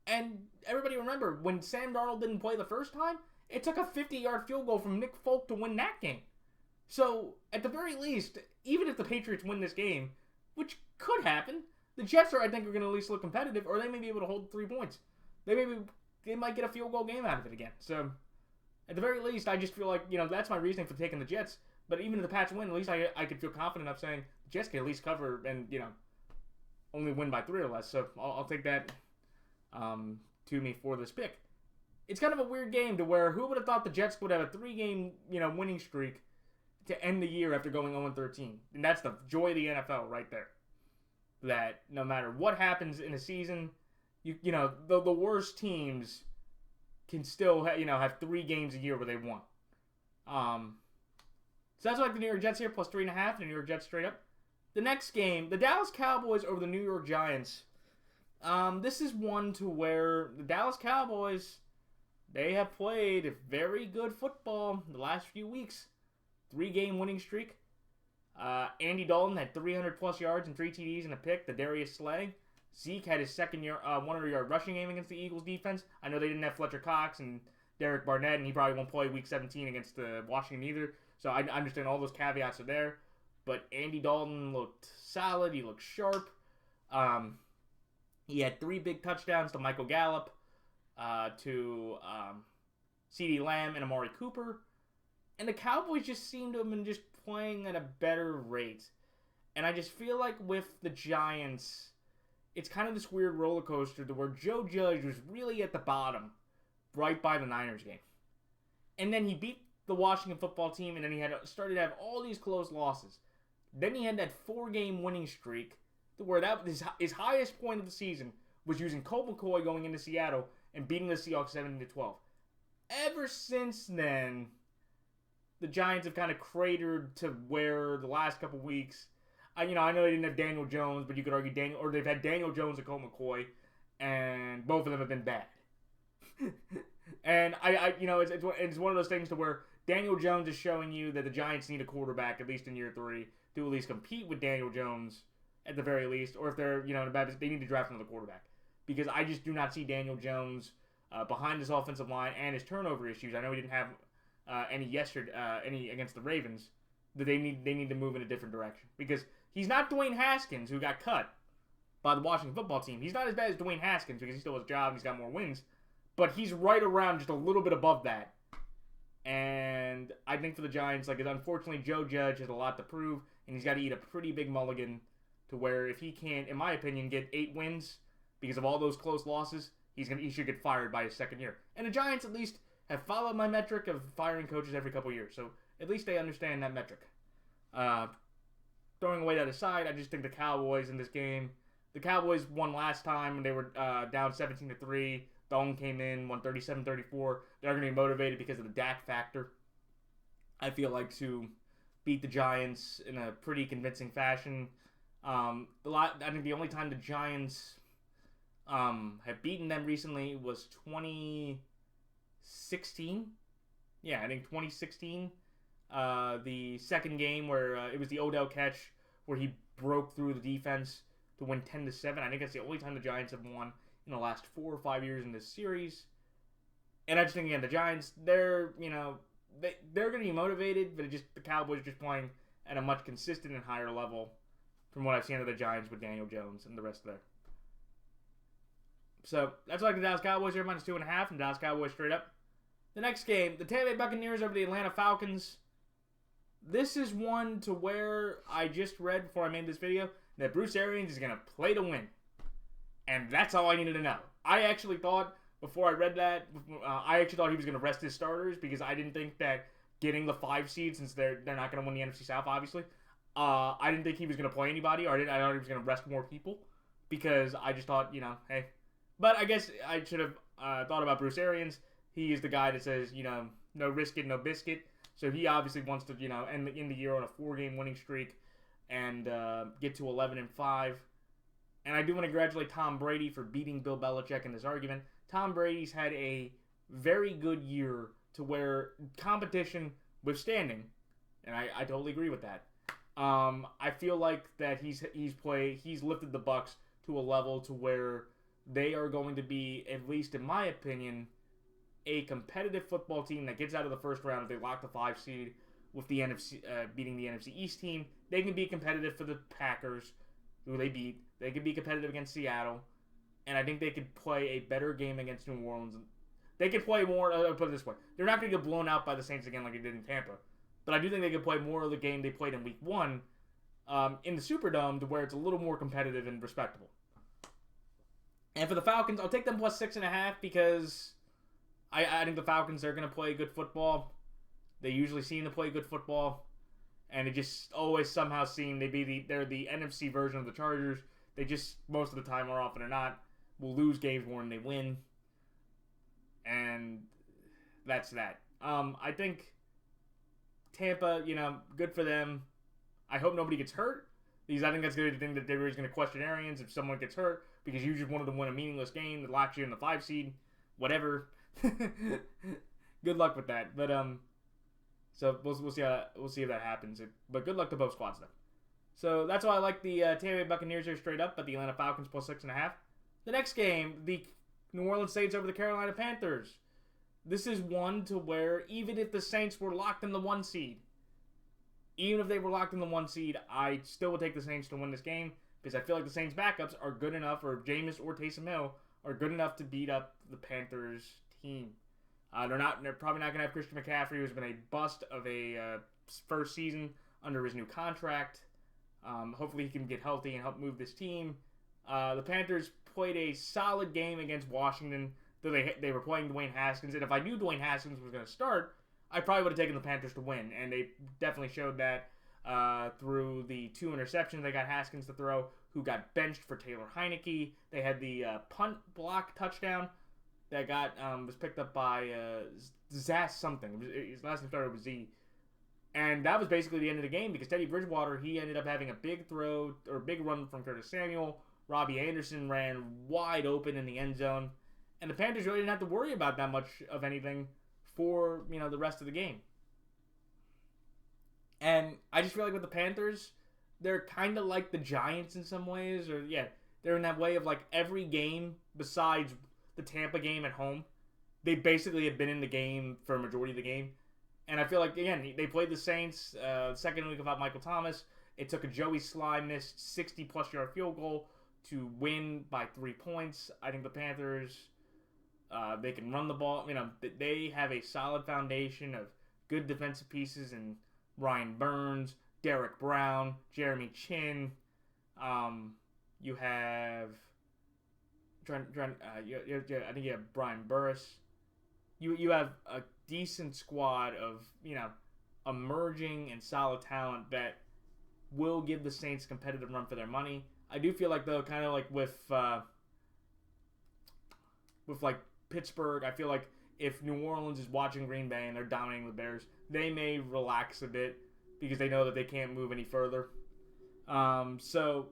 [SPEAKER 1] And everybody remember, when Sam Darnold didn't play the first time, it took a 50-yard field goal from Nick Folk to win that game. So, at the very least, even if the Patriots win this game, which could happen, the Jets I think are going to at least look competitive, or they may be able to hold 3 points. They might get a field goal game out of it again. So, at the very least, I just feel like, that's my reasoning for taking the Jets. But even if the Pats win, at least I could feel confident enough saying the Jets can at least cover and, only win by 3 or less. So I'll take that to me for this pick. It's kind of a weird game to where who would have thought the Jets would have a 3-game, winning streak to end the year after going 0-13. And that's the joy of the NFL right there. That no matter what happens in a season, the worst teams can still have 3 games a year where they won. So that's like the New York Jets here, plus 3.5, the New York Jets straight up. The next game, the Dallas Cowboys over the New York Giants. This is one to where the Dallas Cowboys, they have played very good football the last few weeks. 3-game winning streak. Andy Dalton had 300-plus yards and 3 TDs and a pick. The Darius Slay. Zeke had his second 100-yard rushing game against the Eagles defense. I know they didn't have Fletcher Cox and Derek Barnett, and he probably won't play Week 17 against Washington either. So I understand all those caveats are there. But Andy Dalton looked solid. He looked sharp. He had 3 big touchdowns to Michael Gallup, to CeeDee Lamb, and Amari Cooper. And the Cowboys just seem to have been just playing at a better rate. And I just feel like with the Giants, it's kind of this weird roller coaster to where Joe Judge was really at the bottom, right by the Niners game. And then he beat the Washington football team, and then he had started to have all these close losses. Then he had that 4-game winning streak, where that his highest point of the season was using Colt McCoy going into Seattle and beating the Seahawks 17-12. Ever since then, the Giants have kind of cratered to where the last couple weeks, I know they didn't have Daniel Jones, but you could argue they've had Daniel Jones and Colt McCoy, and both of them have been bad. And it's one of those things to where Daniel Jones is showing you that the Giants need a quarterback at least in year 3 to at least compete with Daniel Jones at the very least, or if they're in a bad, they need to draft another quarterback, because I just do not see Daniel Jones behind his offensive line and his turnover issues. I know he didn't have any against the Ravens. That they need to move in a different direction, because he's not Dwayne Haskins, who got cut by the Washington football team. He's not as bad as Dwayne Haskins because he still has a job and he's got more wins, but he's right around just a little bit above that. And I think for the Giants, unfortunately, Joe Judge has a lot to prove, and he's got to eat a pretty big mulligan to where if he can't, in my opinion, get 8 wins because of all those close losses, he should get fired by his second year. And the Giants at least have followed my metric of firing coaches every couple years, so at least they understand that metric. Throwing away that aside, I just think the Cowboys in this game, the Cowboys won last time when they were down 17-3. Dalton came in, won 37-34. They're going to be motivated because of the Dak factor. I feel like to beat the Giants in a pretty convincing fashion. I think the only time the Giants have beaten them recently was 2016. Yeah, I think 2016. The second game where it was the Odell catch where he broke through the defense to win 10-7. I think that's the only time the Giants have won in the last 4 or 5 years in this series. And I just think, again, the Giants, they're going to be motivated, but the Cowboys are just playing at a much consistent and higher level from what I've seen of the Giants with Daniel Jones and the rest of there. So that's like the Dallas Cowboys here, -2.5, and Dallas Cowboys straight up. The next game, the Tampa Bay Buccaneers over the Atlanta Falcons. This is one to where I just read before I made this video that Bruce Arians is going to play to win. And that's all I needed to know. I actually thought, before I read that, he was going to rest his starters because I didn't think that getting the 5 seed, since they're not going to win the NFC South, obviously, I didn't think he was going to play anybody, or I thought he was going to rest more people because I just thought, hey. But I guess I should have thought about Bruce Arians. He is the guy that says, no risk it, no biscuit. So he obviously wants to, end the year on a 4-game winning streak and get to 11-5. And I do want to congratulate Tom Brady for beating Bill Belichick in this argument. Tom Brady's had a very good year to where competition withstanding, and I totally agree with that. I feel like that he's lifted the Bucs to a level to where they are going to be, at least in my opinion, a competitive football team that gets out of the first round if they lock the 5 seed with the NFC beating the NFC East team. They can be competitive for the Packers, who they beat. They could be competitive against Seattle, and I think they could play a better game against New Orleans. They could play more. Put it this way: they're not going to get blown out by the Saints again like they did in Tampa, but I do think they could play more of the game they played in Week 1 in the Superdome, to where it's a little more competitive and respectable. And for the Falcons, I'll take them plus 6.5 because I think the Falcons are going to play good football. They usually seem to play good football, and it just always somehow seem they're the NFC version of the Chargers. They just, most of the time, more often or not, will lose games more than they win. And that's that. I think Tampa, good for them. I hope nobody gets hurt, because I think that's going to be the thing that everybody's going to question Arians if someone gets hurt, because you just wanted to win a meaningless game that locks you in the 5 seed. Whatever. Good luck with that. But so we'll see if that happens. But good luck to both squads though. So that's why I like the Tampa Bay Buccaneers here straight up, but the Atlanta Falcons plus 6.5. The next game, the New Orleans Saints over the Carolina Panthers. This is one to where even if the Saints were locked in the 1 seed, I still would take the Saints to win this game, because I feel like the Saints backups are good enough, or Jameis or Taysom Hill are good enough to beat up the Panthers team. They're probably not going to have Christian McCaffrey, who's been a bust of a first season under his new contract. Hopefully he can get healthy and help move this team. The Panthers played a solid game against Washington, though they were playing Dwayne Haskins. And if I knew Dwayne Haskins was going to start, I probably would have taken the Panthers to win. And they definitely showed that through the 2 interceptions they got Haskins to throw, who got benched for Taylor Heineke. They had the punt block touchdown that was picked up by Zaz something. His last name started with Z. And that was basically the end of the game because Teddy Bridgewater, he ended up having a big throw or big run from Curtis Samuel. Robbie Anderson ran wide open in the end zone. And the Panthers really didn't have to worry about that much of anything for, the rest of the game. And I just feel like with the Panthers, they're kind of like the Giants in some ways. They're in that way of like every game besides the Tampa game at home, they basically have been in the game for a majority of the game. And I feel like, again, they played the Saints second week without Michael Thomas. It took a Joey Sly missed 60-plus yard field goal to win by 3 points. I think the Panthers, they can run the ball. They have a solid foundation of good defensive pieces in Ryan Burns, Derek Brown, Jeremy Chin. You have, I think you have Brian Burris. You have a decent squad of, emerging and solid talent that will give the Saints a competitive run for their money. I do feel like, though, kind of like with like Pittsburgh, I feel like if New Orleans is watching Green Bay and they're dominating the Bears, they may relax a bit because they know that they can't move any further. So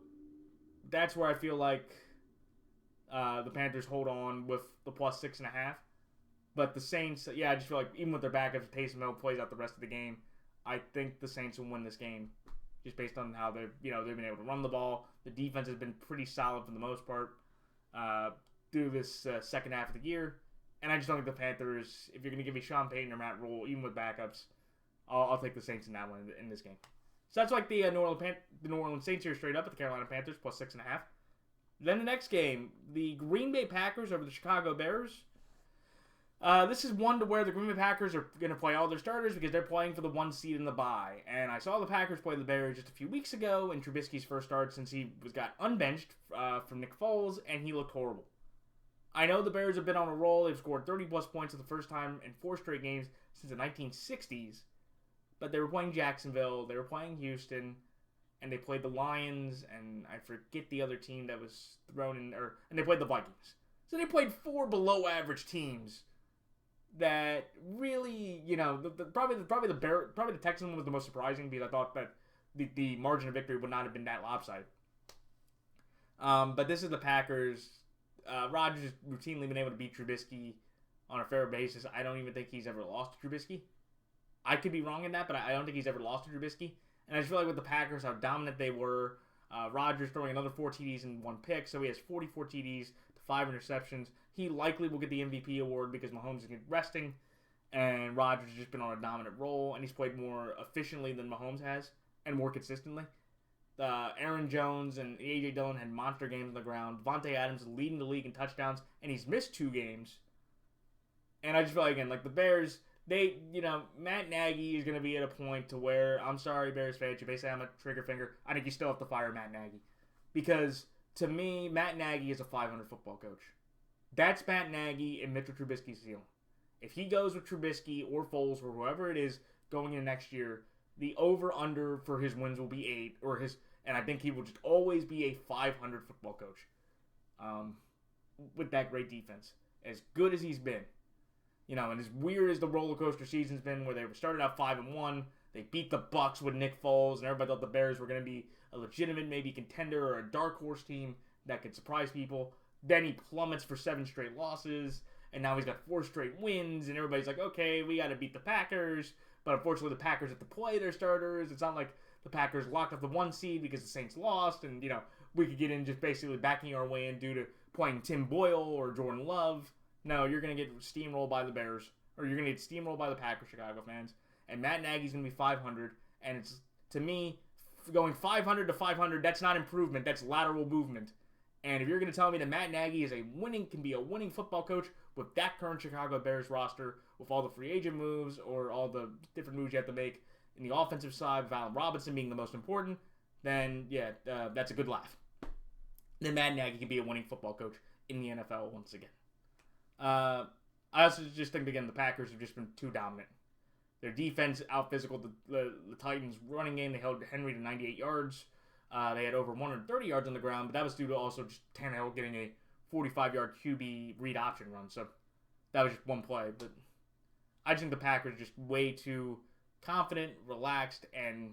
[SPEAKER 1] that's where I feel like the Panthers hold on with the plus 6.5. But the Saints, I just feel like even with their backups, Taysom Hill plays out the rest of the game. I think the Saints will win this game, just based on how they've been able to run the ball. The defense has been pretty solid for the most part through this second half of the year. And I just don't think the Panthers, if you're going to give me Sean Payton or Matt Rule, even with backups, I'll take the Saints in that one in this game. So that's like the New Orleans Saints here straight up at the Carolina Panthers plus 6.5. Then the next game, the Green Bay Packers over the Chicago Bears. This is one to where the Green Bay Packers are going to play all their starters because they're playing for the 1 seed in the bye. And I saw the Packers play the Bears just a few weeks ago in Trubisky's first start since he got unbenched from Nick Foles, and he looked horrible. I know the Bears have been on a roll. They've scored 30-plus points for the first time in 4 straight games since the 1960s. But they were playing Jacksonville, they were playing Houston, and they played the Lions, and I forget the other team that was thrown in, and they played the Vikings. So they played 4 below-average teams that really, probably the Texans one was the most surprising because I thought that the margin of victory would not have been that lopsided. But this is the Packers. Rodgers has routinely been able to beat Trubisky on a fair basis. I don't even think he's ever lost to Trubisky. I could be wrong in that, but I don't think he's ever lost to Trubisky. And I just feel like with the Packers, how dominant they were. Rodgers throwing another 4 TDs and 1 pick, so he has 44 TDs to 5 interceptions. He likely will get the MVP award because Mahomes is resting, and Rodgers has just been on a dominant role, and he's played more efficiently than Mahomes has, and more consistently. Aaron Jones and A.J. Dillon had monster games on the ground. Devontae Adams is leading the league in touchdowns, and he's missed 2 games. And I just feel like, again, like the Bears, Matt Nagy is going to be at a point to where, I'm sorry, Bears fans, you may say I'm a trigger finger. I think you still have to fire Matt Nagy. Because, to me, Matt Nagy is a 500 football coach. That's Matt Nagy and Mitchell Trubisky's ceiling. If he goes with Trubisky or Foles or whoever it is going into next year, the over-under for his wins will be 8, and I think he will just always be a 500 football coach with that great defense. As good as he's been. And as weird as the roller coaster season's been, where they started out 5-1, they beat the Bucs with Nick Foles, and everybody thought the Bears were going to be a legitimate maybe contender or a dark horse team that could surprise people. Then he plummets for 7 straight losses, and now he's got 4 straight wins, and everybody's like, okay, we got to beat the Packers. But unfortunately, the Packers have to play their starters. It's not like the Packers locked up the 1 seed because the Saints lost, and we could get in just basically backing our way in due to playing Tim Boyle or Jordan Love. No, you're going to get steamrolled by the Bears, or you're going to get steamrolled by the Packers, Chicago fans. And Matt Nagy's going to be 500, and it's, to me, going 500 to 500, that's not improvement, that's lateral movement. And if you're going to tell me that Matt Nagy can be a winning football coach with that current Chicago Bears roster, with all the free agent moves or all the different moves you have to make in the offensive side, with Allen Robinson being the most important, then, that's a good laugh. then Matt Nagy can be a winning football coach in the NFL once again. I also just think, again, the Packers have just been too dominant. Their defense out-physical the Titans' running game. They held Henry to 98 yards. They had over 130 yards on the ground, but that was due to also just Tannehill getting a 45-yard QB read option run. So that was just one play. But I just think the Packers are just way too confident, relaxed, and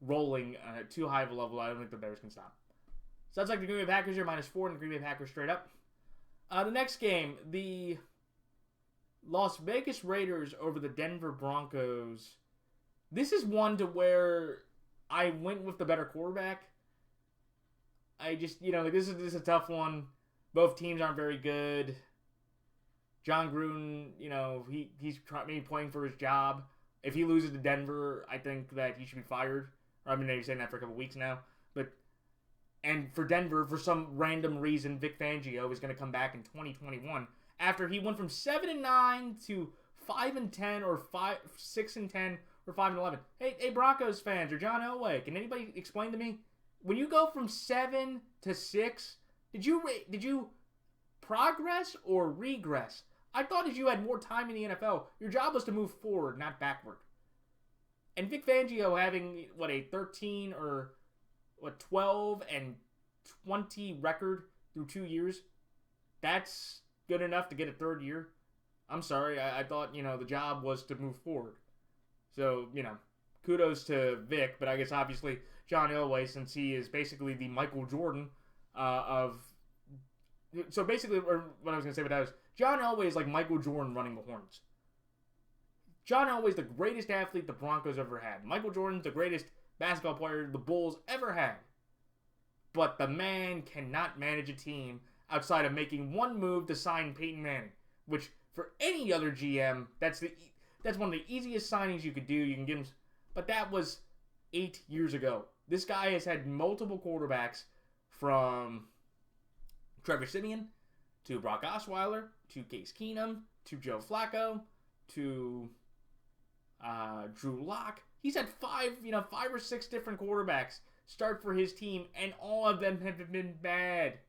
[SPEAKER 1] rolling at too high of a level. I don't think the Bears can stop. So that's like the Green Bay Packers here, -4, and the Green Bay Packers straight up. The next game, the Las Vegas Raiders over the Denver Broncos. This is one to where I went with the better quarterback. I just, this is a tough one. Both teams aren't very good. John Gruden, he's maybe playing for his job. If he loses to Denver, I think that he should be fired. Or I've been saying that for a couple weeks now. And for Denver, for some random reason, Vic Fangio is going to come back in 2021 after he went from 7-9 to 5-10 or 6-10 or 5-11. Hey, Broncos fans or John Elway, can anybody explain to me, when you go from 7 to 6, did you progress or regress? I thought as you had more time in the NFL, your job was to move forward, not backward. And Vic Fangio having a 13 or 12 and 20 record through 2 years, that's good enough to get a third year. I'm sorry, I thought, the job was to move forward. So, kudos to Vic, but I guess obviously John Elway, since he is basically the Michael Jordan of... So basically, or what I was going to say about that is, John Elway is like Michael Jordan running the Hornets. John Elway is the greatest athlete the Broncos ever had. Michael Jordan's the greatest basketball player the Bulls ever had. But the man cannot manage a team outside of making one move to sign Peyton Manning, which for any other GM, that's one of the easiest signings you could do. You can get him, but that was 8 years ago. This guy has had multiple quarterbacks, from Trevor Siemian to Brock Osweiler to Case Keenum to Joe Flacco to Drew Lock. He's had 5 or 6 different quarterbacks start for his team, and all of them have been bad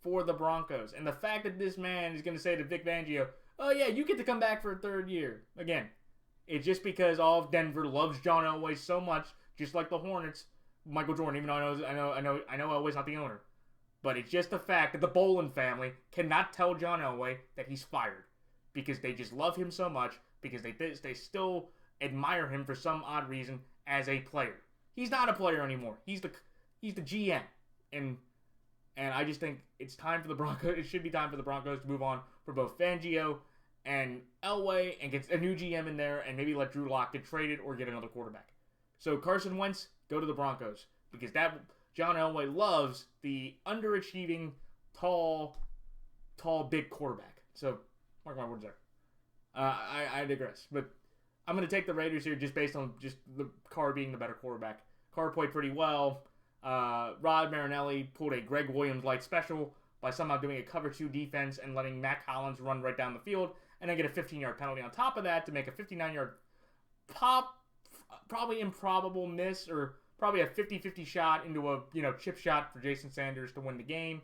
[SPEAKER 1] for the Broncos. And the fact that this man is going to say to Vic Fangio, "Oh yeah, you get to come back for a third year," again, it's just because all of Denver loves John Elway so much, just like the Hornets, Michael Jordan. Even though I know Elway's not the owner, but it's just the fact that the Bolin family cannot tell John Elway that he's fired because they just love him so much, because they still admire him for some odd reason as a player. He's not a player anymore. He's the GM, and I just think it's time for the Broncos. It should be time for the Broncos to move on for both Fangio and Elway, and get a new GM in there, and maybe let Drew Lock get traded or get another quarterback. So Carson Wentz, go to the Broncos, because John Elway loves the underachieving, tall, big quarterback. So mark my words there. I digress, but I'm going to take the Raiders here just based on just the Carr being the better quarterback. Carr played pretty well. Rod Marinelli pulled a Greg Williams-like special by somehow doing a cover 2 defense and letting Matt Collins run right down the field, and then get a 15-yard penalty on top of that to make a 59-yard probably improbable miss, or probably a 50-50 shot into a chip shot for Jason Sanders to win the game.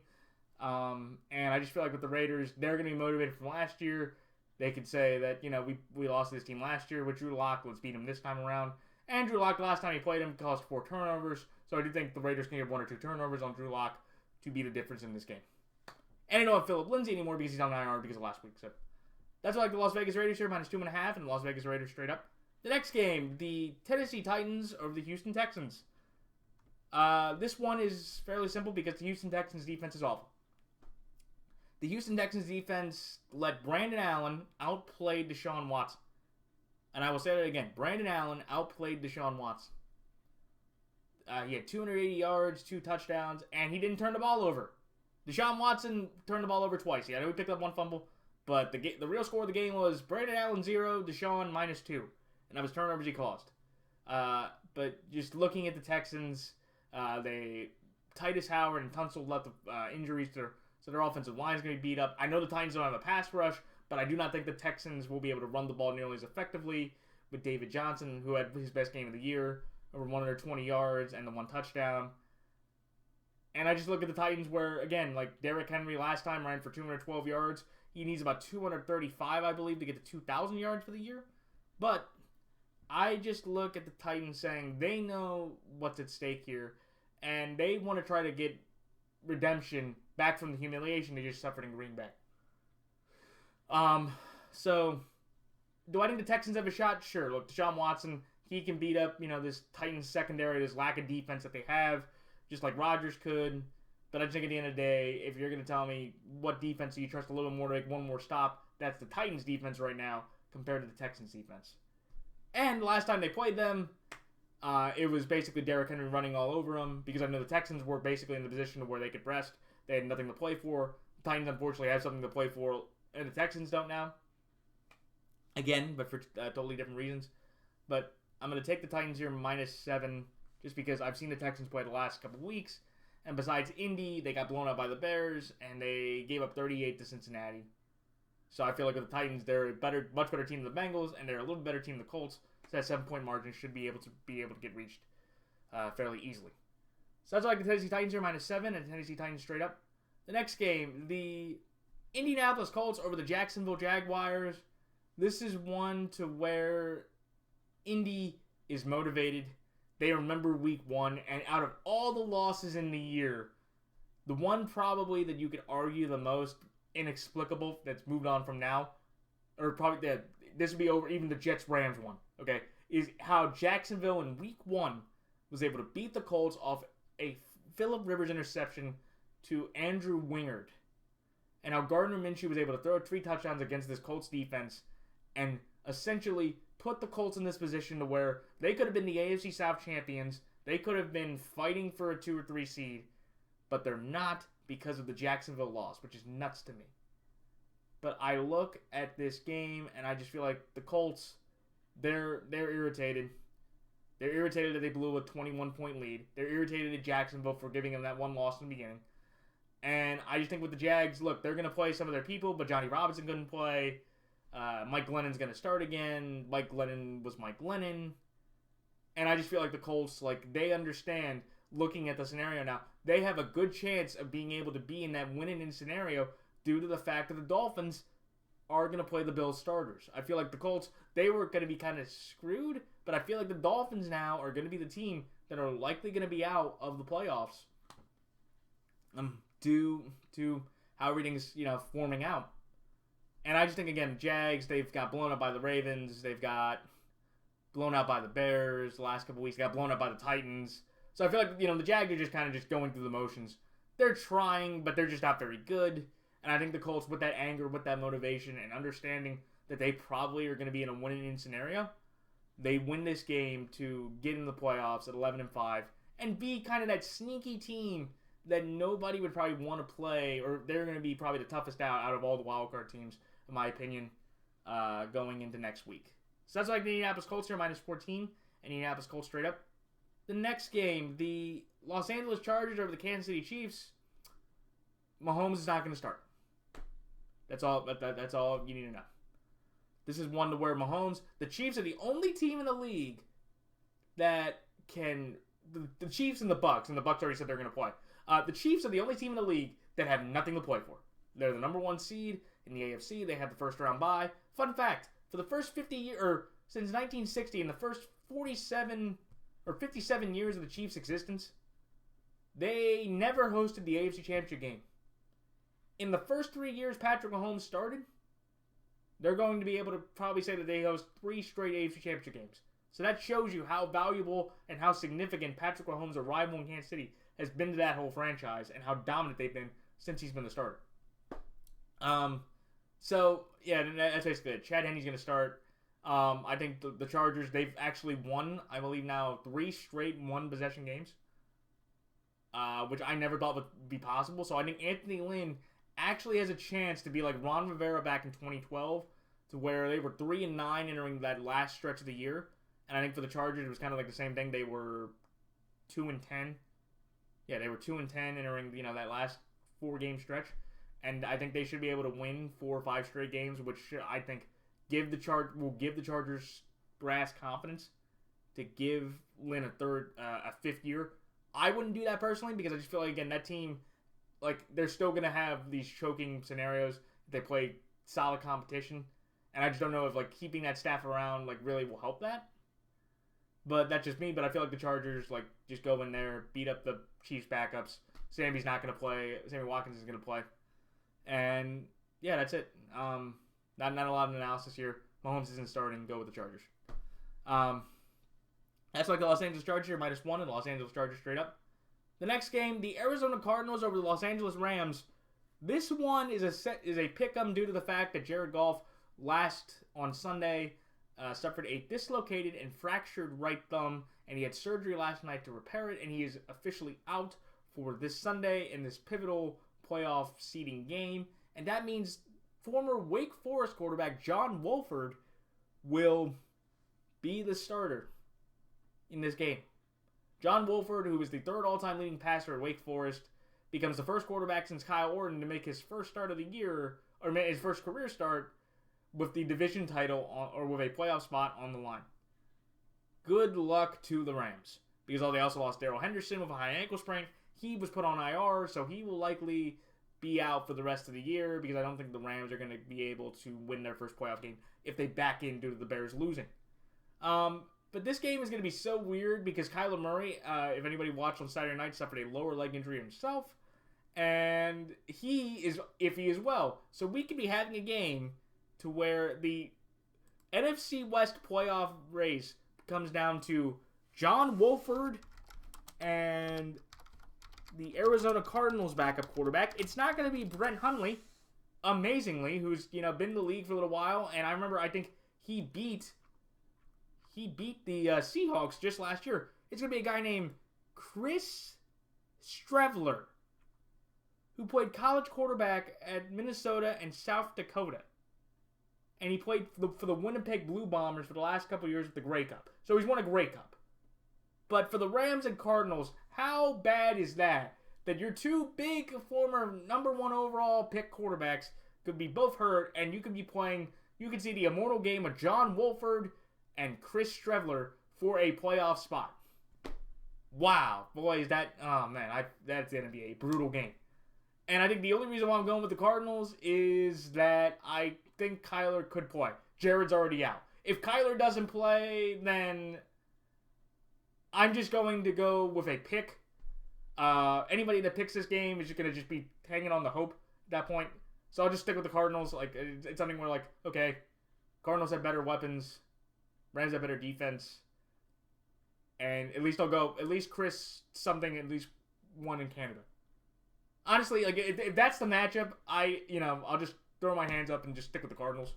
[SPEAKER 1] And I just feel like with the Raiders, they're going to be motivated from last year. They could say that, we lost this team last year with Drew Lock. Let's beat him this time around. And Drew Lock, the last time he played him, caused 4 turnovers. So I do think the Raiders can get 1 or 2 turnovers on Drew Lock to be the difference in this game. And I don't have Phillip Lindsay anymore because he's on IR because of last week. So that's why I like the Las Vegas Raiders here, -2.5, and the Las Vegas Raiders straight up. The next game, the Tennessee Titans over the Houston Texans. This one is fairly simple because the Houston Texans defense is awful. The Houston Texans defense let Brandon Allen outplay Deshaun Watson. And I will say that again. Brandon Allen outplayed Deshaun Watson. He had 280 yards, 2 touchdowns, and he didn't turn the ball over. Deshaun Watson turned the ball over twice. I know he picked up 1 fumble, but the real score of the game was Brandon Allen 0, Deshaun -2. And that was turnovers he caused. But just looking at the Texans, Titus Howard and Tunsil left injuries to so their offensive line is going to be beat up. I know the Titans don't have a pass rush, but I do not think the Texans will be able to run the ball nearly as effectively with David Johnson, who had his best game of the year, over 120 yards and the 1 touchdown. And I just look at the Titans where, again, like Derrick Henry last time ran for 212 yards. He needs about 235, I believe, to get to 2,000 yards for the year. But I just look at the Titans saying they know what's at stake here, and they want to try to get redemption back from the humiliation they just suffered in Green Bay. So, do I think the Texans have a shot? Sure. Look, Deshaun Watson, he can beat up, this Titans secondary, this lack of defense that they have, just like Rodgers could. But I just think at the end of the day, if you're going to tell me what defense do you trust a little more to make one more stop, that's the Titans defense right now compared to the Texans defense. And last time they played them, it was basically Derrick Henry running all over them because I know the Texans were basically in the position where they could rest. They had nothing to play for. The Titans, unfortunately, have something to play for, and the Texans don't now. Again, but for totally different reasons. But I'm going to take the Titans here -7 just because I've seen the Texans play the last couple weeks. And besides Indy, they got blown out by the Bears, and they gave up 38 to Cincinnati. So I feel like with the Titans, they're a much better team than the Bengals, and they're a little better team than the Colts. So that 7-point margin should be able to get reached fairly easily. So that's why I like the Tennessee Titans here -7, and Tennessee Titans straight up. The next game, the Indianapolis Colts over the Jacksonville Jaguars. This is one to where Indy is motivated. They remember week 1, and out of all the losses in the year, the one probably that you could argue the most inexplicable that's moved on from now, or probably this would be over even the Jets-Rams one, okay, is how Jacksonville in week 1 was able to beat the Colts off a Phillip Rivers interception to Andrew Wingard, and how Gardner Minshew was able to throw 3 touchdowns against this Colts defense and essentially put the Colts in this position to where they could have been the AFC South champions. They could have been fighting for a 2 or 3 seed, but they're not because of the Jacksonville loss, which is nuts to me. But I look at this game and I just feel like the Colts, they're irritated. They're irritated that they blew a 21-point lead. They're irritated at Jacksonville for giving them that one loss in the beginning. And I just think with the Jags, look, they're going to play some of their people, but Johnny Robinson couldn't play. Mike Glennon's going to start again. Mike Glennon was Mike Glennon. And I just feel like the Colts, they understand, looking at the scenario now, they have a good chance of being able to be in that winning scenario due to the fact that the Dolphins are going to play the Bills starters. I feel like the Colts, they were going to be kind of screwed, but I feel like the Dolphins now are going to be the team that are likely going to be out of the playoffs due to how everything's, forming out. And I just think, again, Jags, they've got blown up by the Ravens. They've got blown out by the Bears the last couple weeks. They got blown up by the Titans. So I feel like, the Jags are just kind of going through the motions. They're trying, but they're just not very good. And I think the Colts, with that anger, with that motivation, and understanding that they probably are going to be in a winning scenario, they win this game to get in the playoffs at 11-5 and be kind of that sneaky team that nobody would probably want to play, or they're going to be probably the toughest out of all the wildcard teams, in my opinion, going into next week. So that's like the Indianapolis Colts here, -14. Indianapolis Colts straight up. The next game, the Los Angeles Chargers over the Kansas City Chiefs. Mahomes is not going to start. That's all you need to know. This is one to where Mahomes, the Chiefs are the only team in the league that can, the Chiefs and the Bucks already said they're going to play. The Chiefs are the only team in the league that have nothing to play for. They're the number 1 seed in the AFC. They have the first round bye. Fun fact, for the first 50 years, or since 1960, in the first 47 or 57 years of the Chiefs' existence, they never hosted the AFC Championship game. In the first 3 years Patrick Mahomes started, they're going to be able to probably say that they host 3 straight AFC Championship games. So that shows you how valuable and how significant Patrick Mahomes' arrival in Kansas City has been to that whole franchise and how dominant they've been since he's been the starter. So, yeah, that's basically it. Chad Henne's going to start. I think the Chargers, they've actually won, I believe now, 3 straight one-possession games, which I never thought would be possible. So I think Anthony Lynn actually has a chance to be like Ron Rivera back in 2012, to where they were 3-9 entering that last stretch of the year. And I think for the Chargers, it was kind of like the same thing. They were 2-10. Yeah, they were 2-10 entering, that last 4-game stretch. And I think they should be able to win 4 or 5 straight games, which I think will give the Chargers brass confidence to give Lynn a 5th year I wouldn't do that personally because I just feel like, again, that team, like, they're still going to have these choking scenarios if they play solid competition. And I just don't know if, like, keeping that staff around, like, really will help that. But that's just me. But I feel like the Chargers, like, just go in there, beat up the Chiefs backups. Sammy's not going to play. Sammy Watkins is going to play. And, yeah, that's it. Not a lot of analysis here. Mahomes isn't starting. Go with the Chargers. That's like the Los Angeles Chargers are -1 and the Los Angeles Chargers straight up. The next game, the Arizona Cardinals over the Los Angeles Rams. This one is a pick-em due to the fact that Jared Goff on Sunday suffered a dislocated and fractured right thumb, and he had surgery last night to repair it, and he is officially out for this Sunday in this pivotal playoff seeding game. And that means former Wake Forest quarterback John Wolford will be the starter in this game. John Wolford, who is the third all-time leading passer at Wake Forest, becomes the first quarterback since Kyle Orton to make his first start of the year, or his first career start, with the division title or with a playoff spot on the line. Good luck to the Rams, because they also lost Darrell Henderson with a high ankle sprain. He was put on IR, so he will likely be out for the rest of the year, because I don't think the Rams are going to be able to win their first playoff game if they back in due to the Bears losing. But this game is going to be so weird because Kyler Murray, if anybody watched on Saturday night, suffered a lower leg injury himself. And he is iffy as well. So we could be having a game to where the NFC West playoff race comes down to John Wolford and the Arizona Cardinals backup quarterback. It's not going to be Brent Hundley, amazingly, who's been in the league for a little while. And I think he beat the Seahawks just last year. It's going to be a guy named Chris Streveler, who played college quarterback at Minnesota and South Dakota. And he played for the Winnipeg Blue Bombers for the last couple of years with the Grey Cup. So he's won a Grey Cup. But for the Rams and Cardinals, how bad is that? That your two big former number 1 overall pick quarterbacks could be both hurt, and you could see the immortal game of John Wolford and Chris Streveler for a playoff spot. Wow. Boy, that's going to be a brutal game. And I think the only reason why I'm going with the Cardinals is that I think Kyler could play. Jared's already out. If Kyler doesn't play, then I'm just going to go with a pick. Anybody that picks this game is just going to be hanging on the hope at that point. So I'll just stick with the Cardinals. Like, it's something where, like, okay, Cardinals have better weapons. Rams have better defense. And at least Chris something, at least one in Canada. Honestly, like, if that's the matchup, I'll just throw my hands up and just stick with the Cardinals.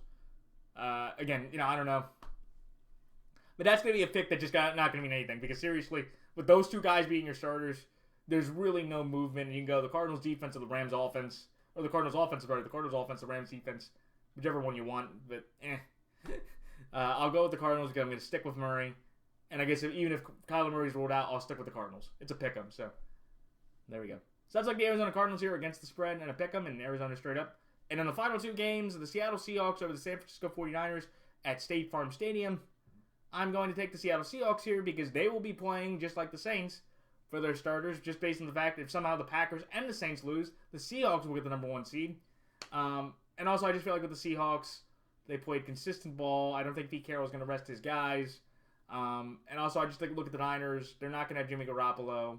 [SPEAKER 1] Again, I don't know. But that's going to be a pick that just not going to mean anything. Because seriously, with those two guys being your starters, there's really no movement. You can go the Cardinals defense or the Rams offense. Or the Cardinals offense, the Cardinals offense, the Rams defense. Whichever one you want. But, I'll go with the Cardinals because I'm going to stick with Murray. And I guess even if Kyler Murray's ruled out, I'll stick with the Cardinals. It's a pick-em, so there we go. Sounds like the Arizona Cardinals here against the spread and a pick-em, and Arizona straight up. And in the final two games, the Seattle Seahawks over the San Francisco 49ers at State Farm Stadium. I'm going to take the Seattle Seahawks here because they will be playing just like the Saints for their starters, just based on the fact that if somehow the Packers and the Saints lose, the Seahawks will get the number 1 seed. And also, I just feel like with the Seahawks, they played consistent ball. I don't think Pete Carroll's going to rest his guys. And also, I just look at the Niners. They're not going to have Jimmy Garoppolo.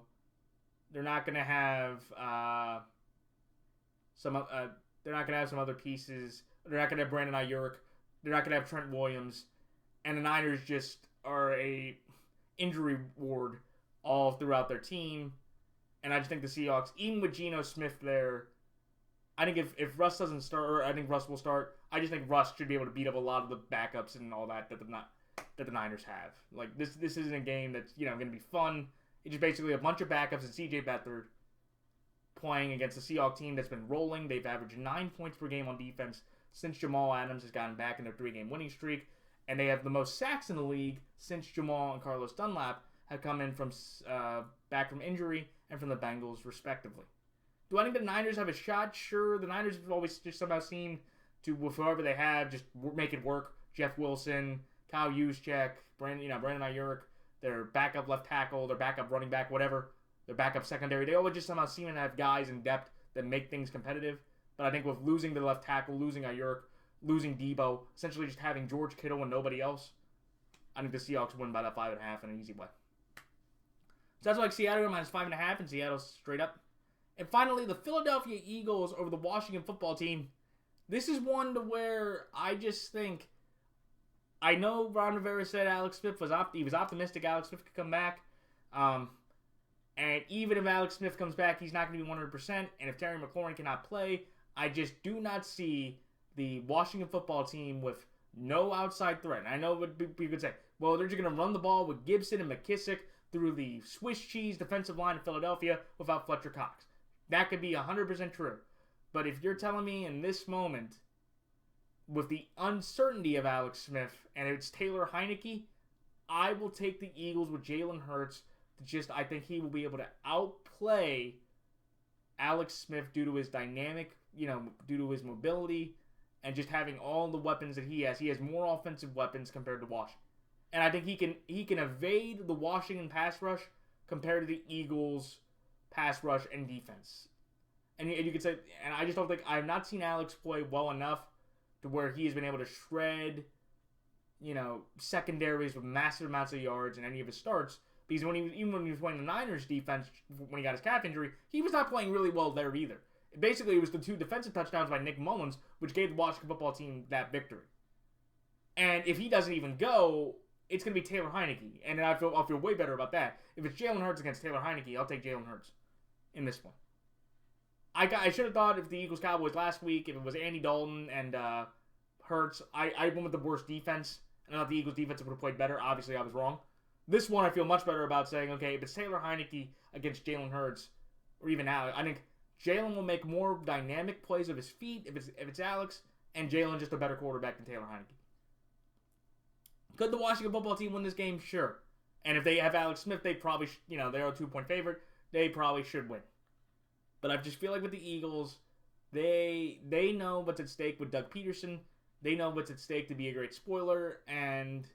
[SPEAKER 1] They're not going to have some other pieces. They're not going to have Brandon Ayuk. They're not going to have Trent Williams. And the Niners just are a injury ward all throughout their team. And I just think the Seahawks, even with Geno Smith there, I think if Russ doesn't start, or I think Russ will start, I just think Russ should be able to beat up a lot of the backups and all that the Niners have. Like, this isn't a game that's, going to be fun. It's just basically a bunch of backups and C.J. Beathard playing against a Seahawks team that's been rolling. They've averaged 9 points per game on defense since Jamal Adams has gotten back in their 3-game winning streak. And they have the most sacks in the league since Jamal and Carlos Dunlap have come in from back from injury and from the Bengals, respectively. Do I think the Niners have a shot? Sure. The Niners have always just somehow seemed to, with whoever they have, just make it work. Jeff Wilson, Kyle Juszczyk, Brandon Ayuk, their backup left tackle, their backup running back, whatever. their backup secondary. They always just somehow seem to have guys in depth that make things competitive. But I think with losing the left tackle, losing Ayurk, losing Debo, essentially just having George Kittle and nobody else, I think the Seahawks win by that 5.5 in an easy way. So that's like Seattle minus 5.5, and Seattle's straight up. And finally, the Philadelphia Eagles over the Washington football team. This is one to where I just think, I know Ron Rivera said Alex Smith was optimistic Alex Smith could come back. And even if Alex Smith comes back, he's not going to be 100%. And if Terry McLaurin cannot play, I just do not see the Washington football team with no outside threat. And I know what we could say, well, they're just going to run the ball with Gibson and McKissick through the Swiss cheese defensive line of Philadelphia without Fletcher Cox. That could be 100% true. But if you're telling me in this moment, with the uncertainty of Alex Smith, and it's Taylor Heineke, I will take the Eagles with Jalen Hurts. I think he will be able to outplay Alex Smith due to his dynamic, due to his mobility, and just having all the weapons that he has. He has more offensive weapons compared to Washington. And I think he can evade the Washington pass rush compared to the Eagles pass rush and defense. And you could say, and I just don't think, I have not seen Alex play well enough to where he has been able to shred, secondaries with massive amounts of yards in any of his starts. Because even when he was playing the Niners defense, when he got his calf injury, he was not playing really well there either. Basically, it was the 2 defensive touchdowns by Nick Mullins, which gave the Washington football team that victory. And if he doesn't even go, it's going to be Taylor Heineke. And I'll feel way better about that. If it's Jalen Hurts against Taylor Heineke, I'll take Jalen Hurts in this one. I should have thought if the Eagles-Cowboys last week, if it was Andy Dalton and Hurts, I went with the worst defense. And I thought the Eagles' defense would have played better. Obviously, I was wrong. This one, I feel much better about saying, okay, if it's Taylor Heineke against Jalen Hurts, or even Alex, I think Jalen will make more dynamic plays of his feet if it's Alex, and Jalen just a better quarterback than Taylor Heineke. Could the Washington football team win this game? Sure. And if they have Alex Smith, they probably, they're a 2-point favorite. They probably should win. But I just feel like with the Eagles, they know what's at stake with Doug Peterson. They know what's at stake to be a great spoiler, and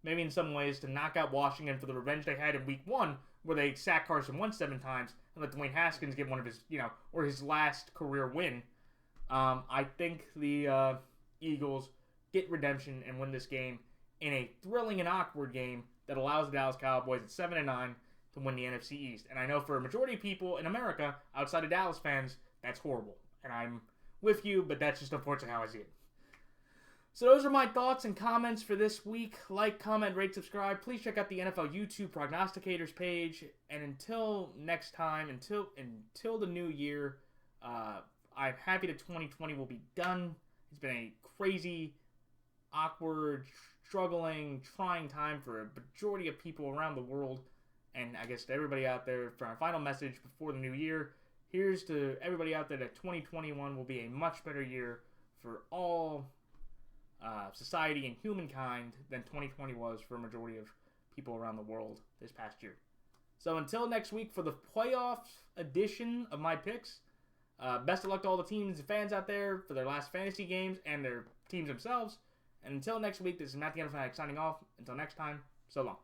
[SPEAKER 1] maybe in some ways to knock out Washington for the revenge they had in Week 1, where they sacked Carson Wentz 7 times and let Dwayne Haskins get one of his, or his last career win. I think the Eagles get redemption and win this game in a thrilling and awkward game that allows the Dallas Cowboys at 7-9 to win the NFC East. And I know for a majority of people in America, outside of Dallas fans, that's horrible. And I'm with you, but that's just unfortunately how I see it. So those are my thoughts and comments for this week. Like, comment, rate, subscribe. Please check out the NFL YouTube Prognosticators page. And until next time, until the new year, I'm happy that 2020 will be done. It's been a crazy, awkward, struggling, trying time for a majority of people around the world. And I guess to everybody out there, for our final message before the new year, here's to everybody out there that 2021 will be a much better year for all society and humankind than 2020 was for a majority of people around the world this past year. So until next week for the playoff edition of my picks, best of luck to all the teams and fans out there for their last fantasy games and their teams themselves. And until next week, this is Matt the Fanatic signing off. Until next time, so long.